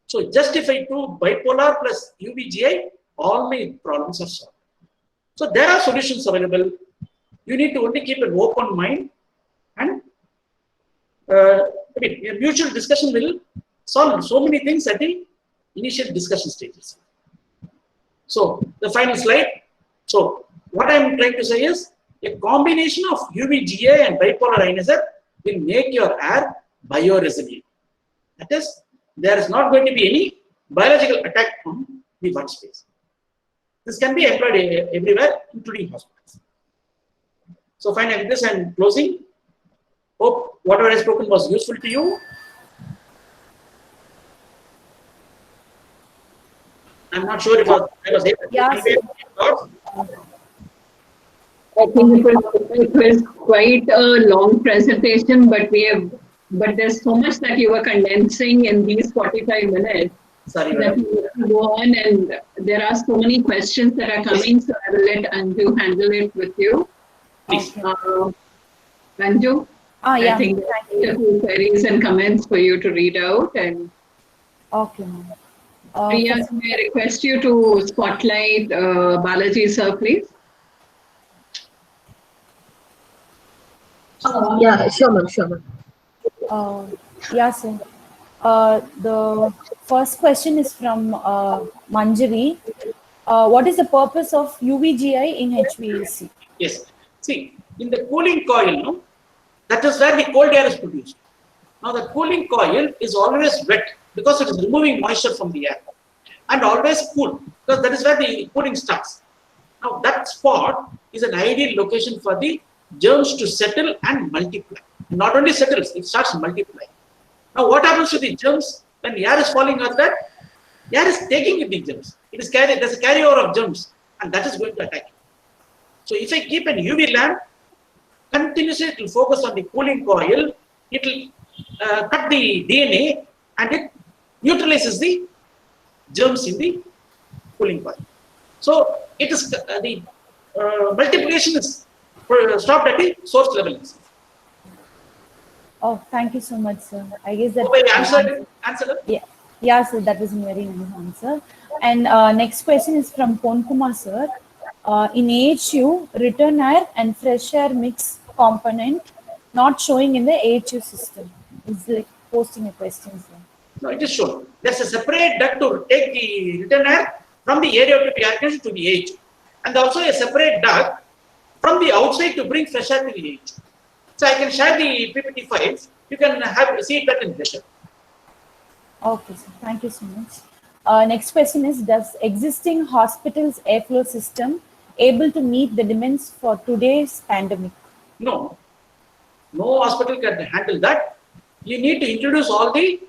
So just if I do bipolar plus UVGA, all my problems are solved. So there are solutions available. You need to only keep an open mind, and a mutual discussion will solve so many things at the initial discussion stages. So the final slide. So what I am trying to say is a combination of UVGA and bipolar ionizer will make your air bioresilient. That is, there is not going to be any biological attack on the workspace. This can be employed everywhere, including hospitals. So finally, with this I am closing. Hope whatever I have spoken was useful to you. I'm not sure if I was able to convey my thoughts. I think it was quite a long presentation, but there's so much that you were condensing in these 45 minutes. Sorry, that we have to go on, and there are so many questions that are coming, so I will let Anju handle it with you. Please. Anju, Yeah. I think there are a few queries and comments for you to read out. And Okay, ma'am. Priya, may I request you to spotlight Balaji sir, please? Yeah, sure, ma'am. Yeah, sir. The first question is from Manjavi. What is the purpose of UVGI in HVAC? Yes. See, in the cooling coil, no, that is where the cold air is produced. Now, the cooling coil is always wet because it is removing moisture from the air, and always cool because that is where the cooling starts. Now, that spot is an ideal location for the germs to settle and multiply. Not only settles, it starts multiplying. Now, what happens to the germs when the air is falling on that? The air is taking in the germs. There's a carryover of germs, and that is going to attack you. So, if I keep an UV lamp, continuously it will focus on the cooling coil. It will cut the DNA, and it neutralizes the germs in the cooling coil. So, it is the multiplication is stopped at the source level. Oh, thank you so much, sir. I guess that Hope I answered. Yeah, yeah, sir. That was a very nice answer. And next question is from Pon Kumar, sir. In AHU, return air and fresh air mix component not showing in the AHU system. It's like posting a question, sir. No, it is shown. There's a separate duct to take the return air from the area to the air conditioner to the AHU, and also a separate duct from the outside to bring fresh air to the AHU. So I can share the PPT files. You can see that in pleasure. Okay, sir. Thank you so much. Next question is, does existing hospitals airflow system able to meet the demands for today's pandemic? No, no hospital can handle that. You need to introduce all the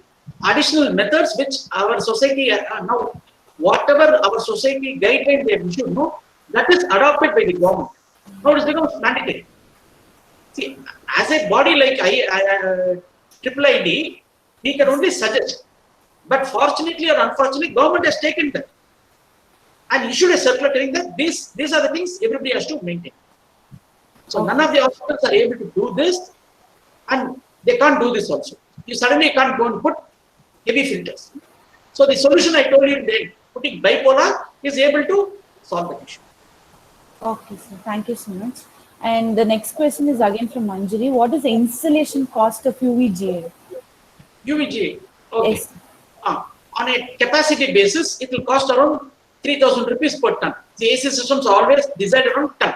additional methods which our society now, whatever our society guidelines they have issued, no, that is adopted by the government. Now it becomes mandatory. See, as a body like triple ID, we can only suggest. But fortunately or unfortunately, government has taken that and issued a circular telling that these are the things everybody has to maintain. So none of the hospitals are able to do this, and they can't do this also. You suddenly can't go and put heavy filters. So the solution I told you today, putting bipolar is able to solve the issue. Okay, sir. Thank you so much. And the next question is again from Manjari. What is the installation cost of UVGA? UVGA, okay. Yes. On a capacity basis, it will cost around 3,000 rupees per ton. The AC systems are always designed around ton.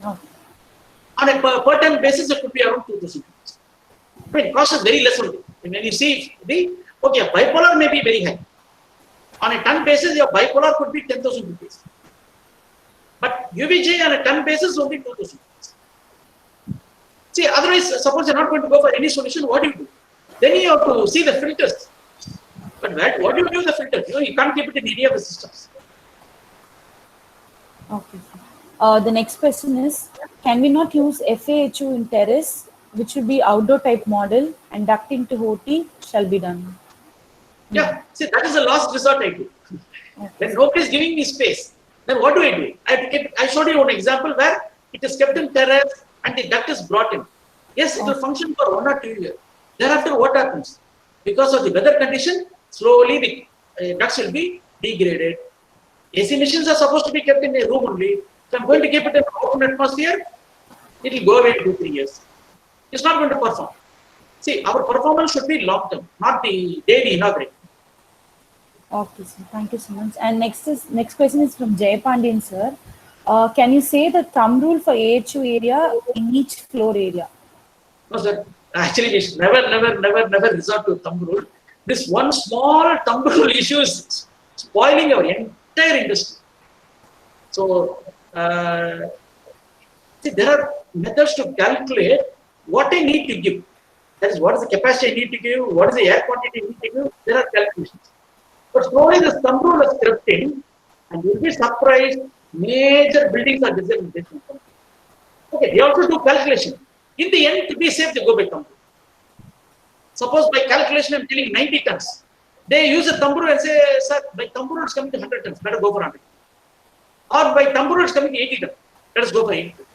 Okay. On a per ton basis, it could be around 2,000 rupees. I mean, cost is very less only. When you see bipolar may be very high. On a ton basis, your bipolar could be 10,000 rupees. But UVJ on a ton basis only 2,000 rupees. See, otherwise, suppose you're not going to go for any solution, what do you do? Then you have to see the filters. But what do you do with the filters? You can't keep it in any of the systems. Okay. The next question is, can we not use FAHU in terrace, which would be outdoor type model, and ducting to OT shall be done? Yeah, see, that is the last resort I do. When nobody is giving me space, then what do? I showed you one example where it is kept in terrace and the duct is brought in. Yes, it will function for 1 or 2 years. Thereafter, what happens? Because of the weather condition, slowly the ducts will be degraded. AC machines are supposed to be kept in a room only. So I'm going to keep it in an open atmosphere. It will go away in 2-3 years. It's not going to perform. See, our performance should be long term, not the day we inaugurate. Okay, sir. Thank you so much. And next question is from Jay Pandian, sir. Can you say the thumb rule for AHU area in each floor area? No, sir. Actually, we should never resort to thumb rule. This one small thumb rule issue is spoiling our entire industry. So, see, there are methods to calculate what I need to give. That is, what is the capacity I need to give, what is the air quantity I need to give. There are calculations. But slowly the thumb rule is crept in, and you'll be surprised, major buildings are designed based on thumb rule. Okay, they also do calculation. In the end, to be safe, they go by thumb rule. Suppose by calculation I'm telling 90 tons. They use a thumb rule and say, sir, by thumb rule it's coming to 100 tons, better go for 100. Or by thumb rule it's coming to 80 tons, let us go for 80 tons.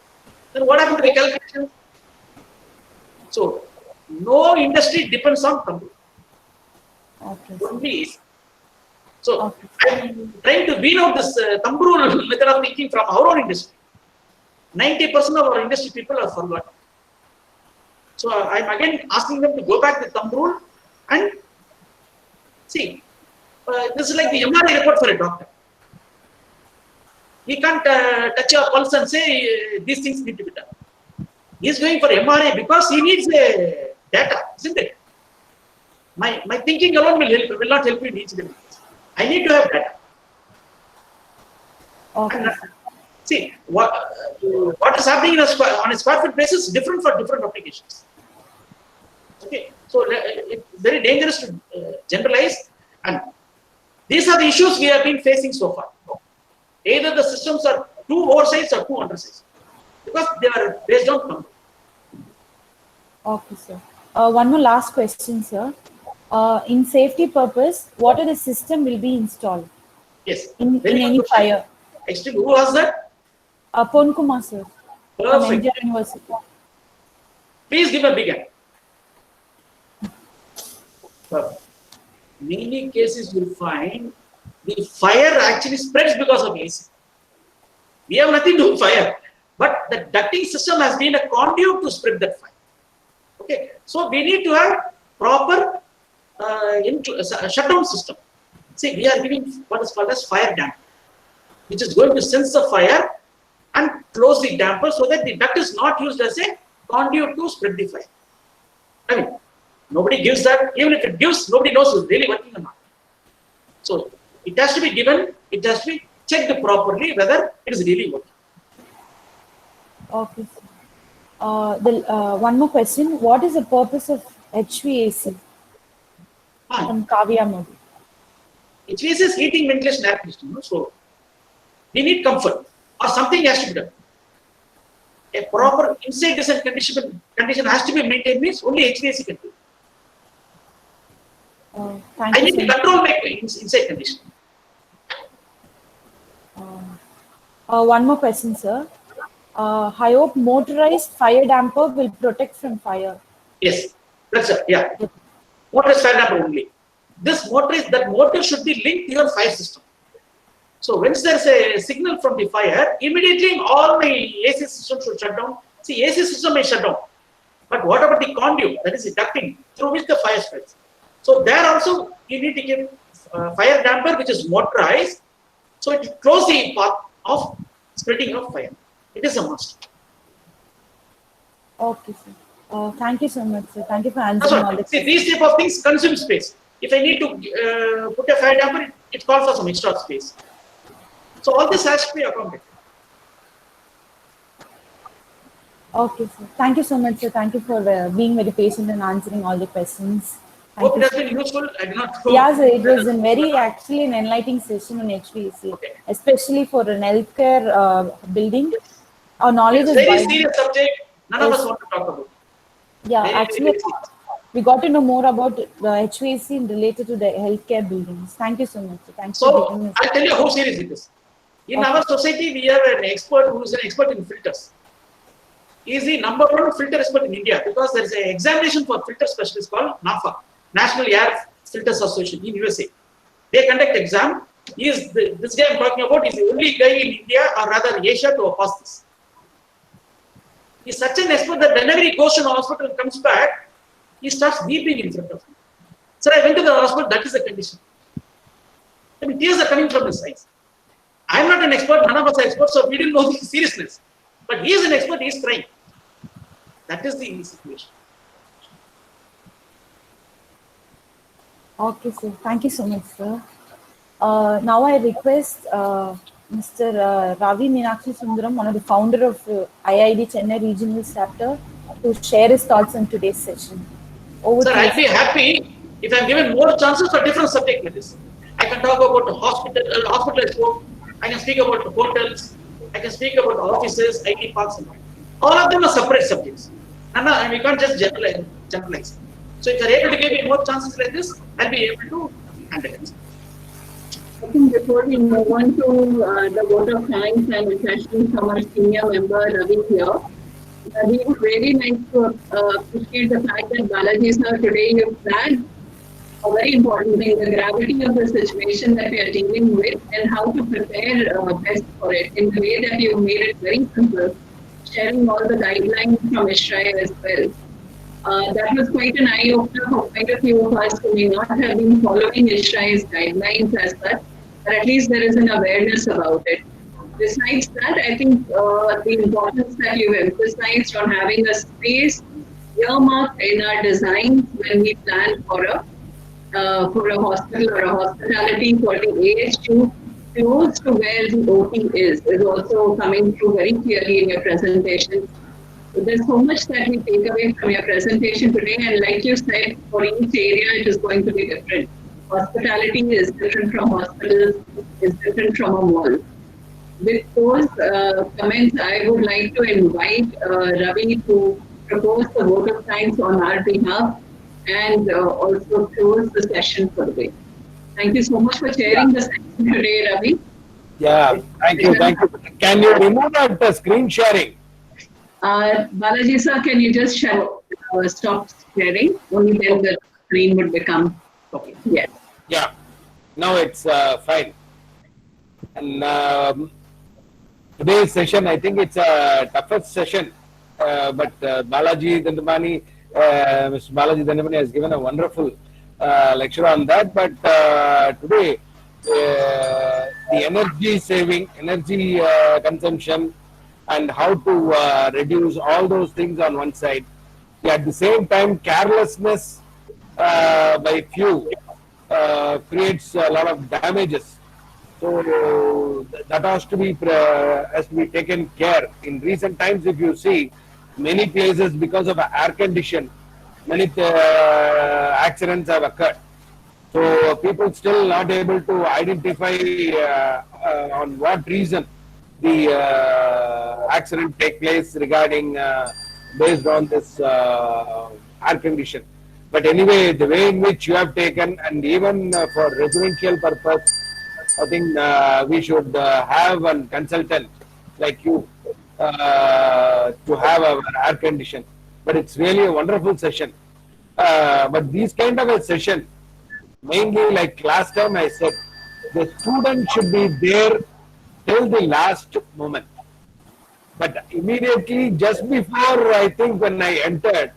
Then what happened to the calculation? So, no industry depends on thumb rule. Okay. Only. So, I'm trying to wean out this thumb rule method of thinking from our own industry. 90% of our industry people are forgotten. So, I'm again asking them to go back to thumb rule and see. This is like the MRI report for a doctor. He can't touch your pulse and say these things need to be done. He is going for MRI because he needs data, isn't it? My thinking alone will not help you in each of them. I need to have data. Okay. And, see, what is happening on a square foot basis is different for different applications. Okay, so it's very dangerous to generalize, and these are the issues we have been facing so far. Either the systems are too oversized or too undersized because they are based on thumb. Okay, sir. One more last question, sir. In safety purpose, what are the system will be installed? Yes. In any fire? Actually, who was that? Pon Kumar, sir. From Perfect. MGR University. Please give a big hand. But many cases you will find the fire actually spreads because of AC. We have nothing to do with fire, but the ducting system has been a conduit to spread that fire. Okay, so we need to have proper shutdown system. See, we are giving what is called as fire damper, which is going to sense the fire and close the damper so that the duct is not used as a conduit to spread the fire. I mean, nobody gives that. Even if it gives, nobody knows it's really working or not. So it has to be given, it has to be checked properly whether it is really working. Okay. One more question. What is the purpose of HVAC? From Kavya Modi. HVAC is heating, ventilation, air conditioning. So we need comfort or something has to be done. A proper inside design condition has to be maintained, means only HVAC can do. Thank I you, need to sir. control my inside condition. One more question, sir. I hope motorized fire damper will protect from fire. Yes, that's it. Yeah. Motorized fire damper only. This motor should be linked to your fire system. So once there's a signal from the fire, immediately all my AC system should shut down. See, AC system may shut down, but what about the conduit? That is the ducting through which the fire spreads. So there also you need to give fire damper which is motorized, so it will close the path of spreading of fire. It is a must. Okay, sir. Thank you so much, sir. Thank you for answering all the See, questions. these type of things consume space. If I need to put a fire damper, it calls for some extra space. So all this has to be accounted. Okay, sir. Thank you so much, sir. Thank you for being very patient and answering all the questions. Thank Hope you, it has sir. been useful. I do not know. Yeah, sir, it was actually an enlightening session on HVAC, Okay. especially for an healthcare building. Our knowledge It's is very wide. serious subject. None of Yes. us want to talk about. Yeah, Very, actually, very serious. we got to know more about the HVAC related to the healthcare buildings. Thank you so much, sir. Thanks for So giving us. I'll tell you how serious it is. In Okay. our society, we have an expert who is an expert in filters. He is the #1 filter expert in India because there is an examination for filter specialists called NAFA, National Air Filters Association in USA. They conduct exam. This guy I'm talking about is the only guy in India or rather Asia to pass this. He's such an expert that whenever he goes to the hospital and comes back, he starts weeping in front of me. Sir, I went to the hospital, that is the condition. I mean, tears are coming from his eyes. I am not an expert, none of us are experts, so we didn't know the seriousness. But he is an expert, he is crying. That is the situation. Okay, sir. Thank you so much, sir. Now I request Mr. Ravi Meenakshi Sundaram, one of the founder of IID Chennai Regional Chapter, to share his thoughts on today's session. Over Sir, to you, I'll be happy if I'm given more chances for different subject like this. I can talk about hospitalized work, I can speak about hotels, I can speak about offices, IT parks, and all of them are separate subjects. And we can't just generalize. So if you're able to give me more chances like this, I'll be able to handle it. I think before we move on to the vote of thanks and refreshment from our senior member Ravi here, we would really like to appreciate the fact that Balaji sir today you flagged a very important thing, the gravity of the situation that we are dealing with and how to prepare best for it in the way that you made it very simple, sharing all the guidelines from ISRAE as well. That was quite an eye-opener for quite a few of us who may not have been following ISRAE's guidelines as such, but at least there is an awareness about it. Besides that, I think the importance that you emphasized on having a space earmarked in our designs when we plan for a hospital or a hospitality for the AHU close to where the OT is also coming through very clearly in your presentation. There's so much that we take away from your presentation today, and like you said, for each area it is going to be different. Hospitality is different from hospitals, is different from a mall. With those comments, I would like to invite Ravi to propose the vote of thanks on our behalf and also close the session for the day. Thank you so much for chairing the session today, Ravi. Yeah, thank you. Can you remove that screen sharing? Balaji sir, can you just stop sharing? Only then the screen would become, Okay. yes. Yeah, now it's fine. And today's session, I think it's a toughest session, but Balaji Dandamani, Mr. Balaji Dandamani has given a wonderful lecture on that. But today, the energy saving, energy consumption, and how to reduce all those things on one side. At the same time, carelessness by few creates a lot of damages. So that has to be taken care. In recent times, if you see, many places because of air condition, many accidents have occurred. So people still not able to identify on what reason the accident take place regarding based on this air condition. But anyway, the way in which you have taken, and even for residential purpose, I think we should have a consultant like you to have our air condition. But it's really a wonderful session. But these kind of a session, mainly like last time I said, the student should be there till the last moment. But immediately, just before, I think when I entered,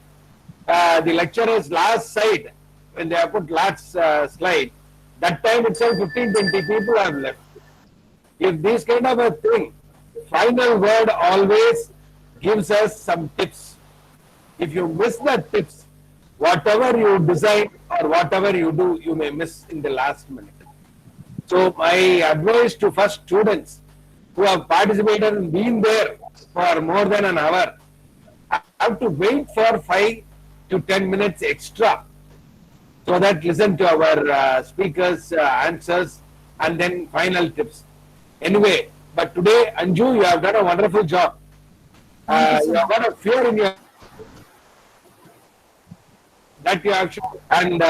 the lecturer's last slide, when they have put last slide, that time itself 15-20 people have left. If this kind of a thing, final word always gives us some tips. If you miss that tips, whatever you design or whatever you do, you may miss in the last minute. So my advice to first students who have participated and been there for more than an hour, have to wait for 5 to 10 minutes extra, so that listen to our speakers' answers and then final tips. Anyway, but today, Anju, you have done a wonderful job. You have got a fear in your that you have shown, and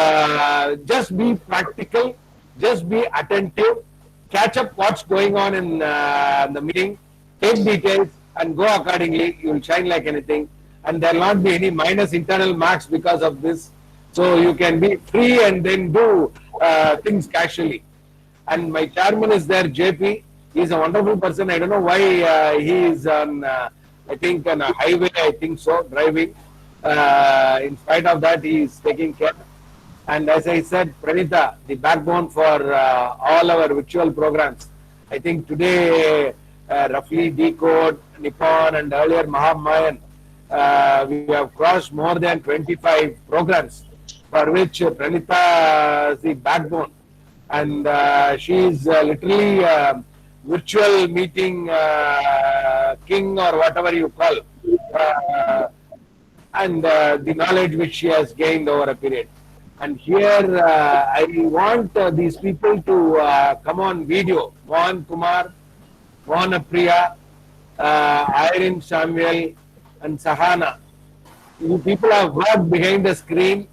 just be practical, just be attentive, catch up what's going on in the meeting, take details and go accordingly. You will shine like anything, and there will not be any minus internal marks because of this. So you can be free and then do things casually. And my chairman is there, JP. He's a wonderful person. I don't know why he is on, I think on a highway, I think so, driving. In spite of that, he is taking care. And as I said, Pranita, the backbone for all our virtual programs. I think today, roughly Decode, Nippon, and earlier Mahamayan, we have crossed more than 25 programs for which Pranita is the backbone. And she is literally virtual meeting king or whatever you call. And the knowledge which she has gained over a period. And here I want these people to come on video. Mohan Kumar, Mohan Priya, Irene Samuel, and Sahana. You people have worked behind the screen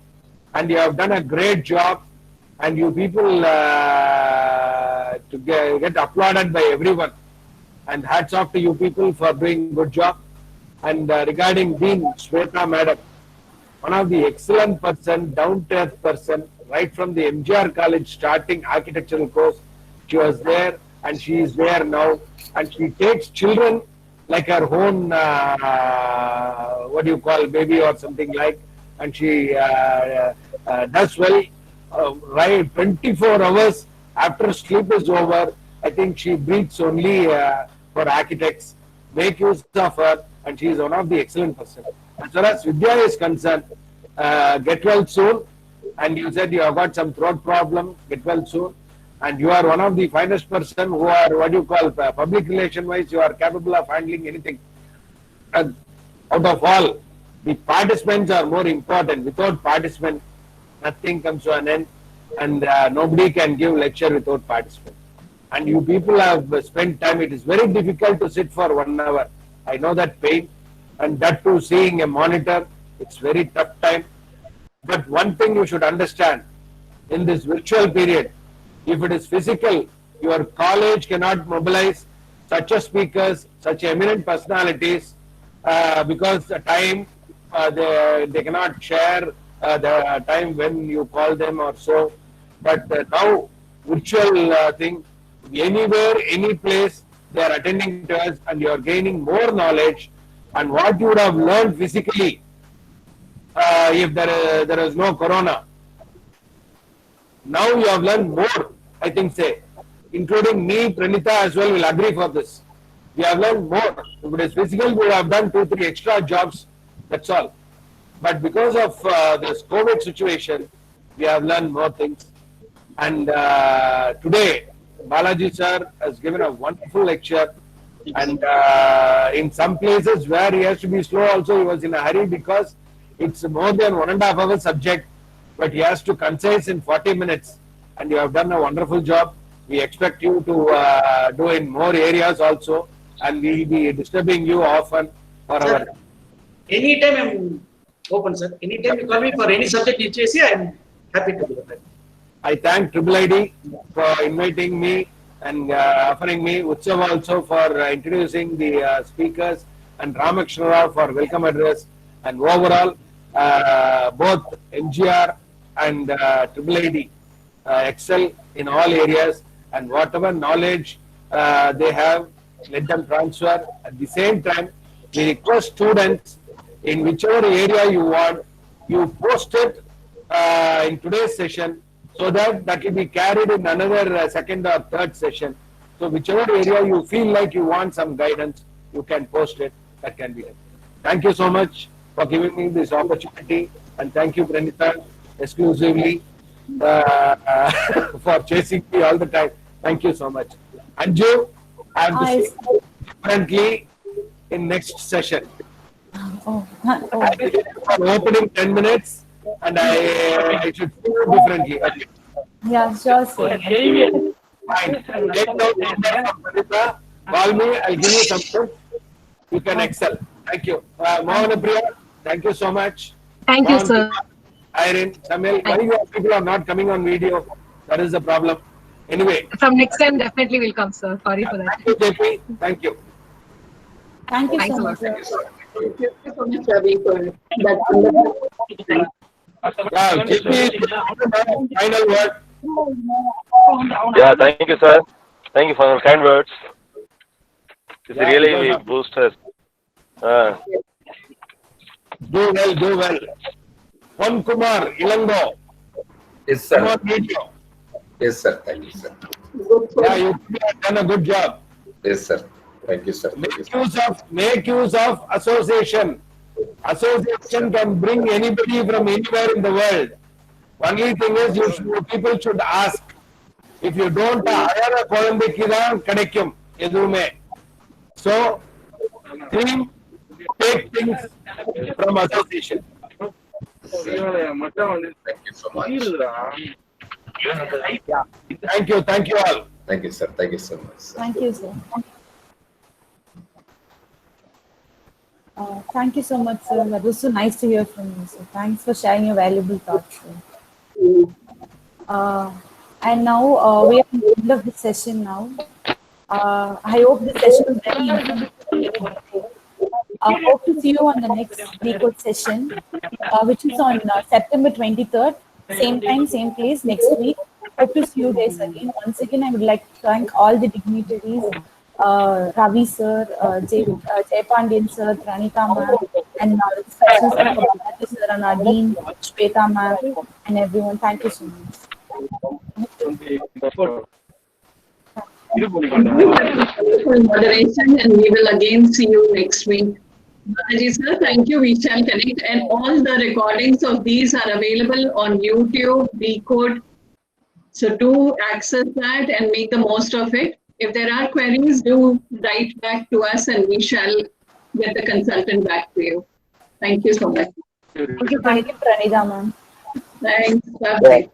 and you have done a great job. And you people to get applauded by everyone. And hats off to you people for doing good job. And regarding Dean Shweta Madam, one of the excellent person, down-to-earth person, right from the MGR College starting architectural course, she was there and she is there now. And she takes children like her own, what do you call, baby or something like, and she does well. Right, 24 hours after sleep is over, I think she breathes only for architects. Make use of her, and she is one of the excellent person. As far as Vidya is concerned, get well soon. And you said you have got some throat problem, get well soon. And you are one of the finest person who are, what do you call, public relation wise, you are capable of handling anything. And out of all, the participants are more important. Without participants, nothing comes to an end, and nobody can give lecture without participants. And you people have spent time. It is very difficult to sit for 1 hour. I know that pain, and that too seeing a monitor, it's very tough time. But one thing you should understand, in this virtual period, if it is physical, your college cannot mobilize such a speakers, such eminent personalities, because the time they cannot share the time when you call them or so. But now, virtual thing, anywhere, any place, they are attending to us and you are gaining more knowledge. And what you would have learned physically if there is no corona. Now you have learned more, I think, including me, Pranita as well will agree for this. We have learned more. If it is physical, we have done 2-3 extra jobs, that's all. But because of this COVID situation, we have learned more things. And today, Balaji sir has given a wonderful lecture. And in some places where he has to be slow also, he was in a hurry because it's more than 1.5 hour subject, but he has to concise in 40 minutes. And you have done a wonderful job. We expect you to do in more areas also, and we will be disturbing you often for Sir, our. Anytime I'm open, sir. Anytime you call me for any subject you chase, I'm happy to do that. I thank IIIT for inviting me and offering me, Utsav also for introducing the speakers, and Ramakshana Rao for welcome address. And overall, both MGR and IIIT excel in all areas, and whatever knowledge they have, let them transfer. At the same time, we request students in whichever area you want, you post it in today's session, so that will be carried in another second or third session. So whichever area you feel like you want some guidance, you can post it. That can be done. Thank you so much for giving me this opportunity, and thank you, Pranita, exclusively for chasing me all the time. Thank you so much. Anju, I have to see you differently in next session. Oh, I will do an opening 10 minutes, and I should see you differently. Okay. yeah, sure, sir. Fine. Take down the number from Pranita. Call me. I'll give you some tips. You can excel. Thank you. Mohanapriya, thank you so much. Thank you, sir. Irene, Samil, why you people are not coming on video? That is the problem. Anyway. From next time, definitely will come, sir. Sorry for that. Thank you, JP. Thank you. Thank you Thanks so a much, lot. sir. Thank you so much, Ravi, for that wonderful. Yeah, JP, final word. Yeah, thank you, sir. Thank you for your kind words. It's really boost us. Do well, do well. Pon Kumar, Ilango. Yes, Come sir. on video. Yes, sir. Thank you, sir. Yeah, you have done a good job. Yes, sir. Thank you, sir. Thank you, sir. Make use of association. Association can bring anybody from anywhere in the world. Only thing is, people should ask. If you don't hire a Kolambikida, Kadekkum, Edume. So, team, take things from association. Thank you so much. Thank you all. Thank you, sir. Thank you so much, sir. Thank you, sir. Thank you so much, sir. That was so nice to hear from you, sir. Thanks for sharing your valuable thoughts, sir. And now we are at the end of the session now. I hope this session was very informative. I hope to see you on the next Decode session, which is on September 23rd. Same time, same place, next week. Hope to see you guys again. Once again, I would like to thank all the dignitaries, Ravi sir, Jay Pandian sir, Pranita ma'am, and special Balaji sir, and Adeen, Shweta ma'am, and everyone. Thank you so much. Wonderful moderation, and we will again see you next week. Balaji sir, thank you. We shall connect, and all the recordings of these are available on YouTube, Decode. So do access that and make the most of it. If there are queries, do write back to us, and we shall get the consultant back to you. Thank you so much. Thank you, Pranita ma'am. Thanks. Bye-bye.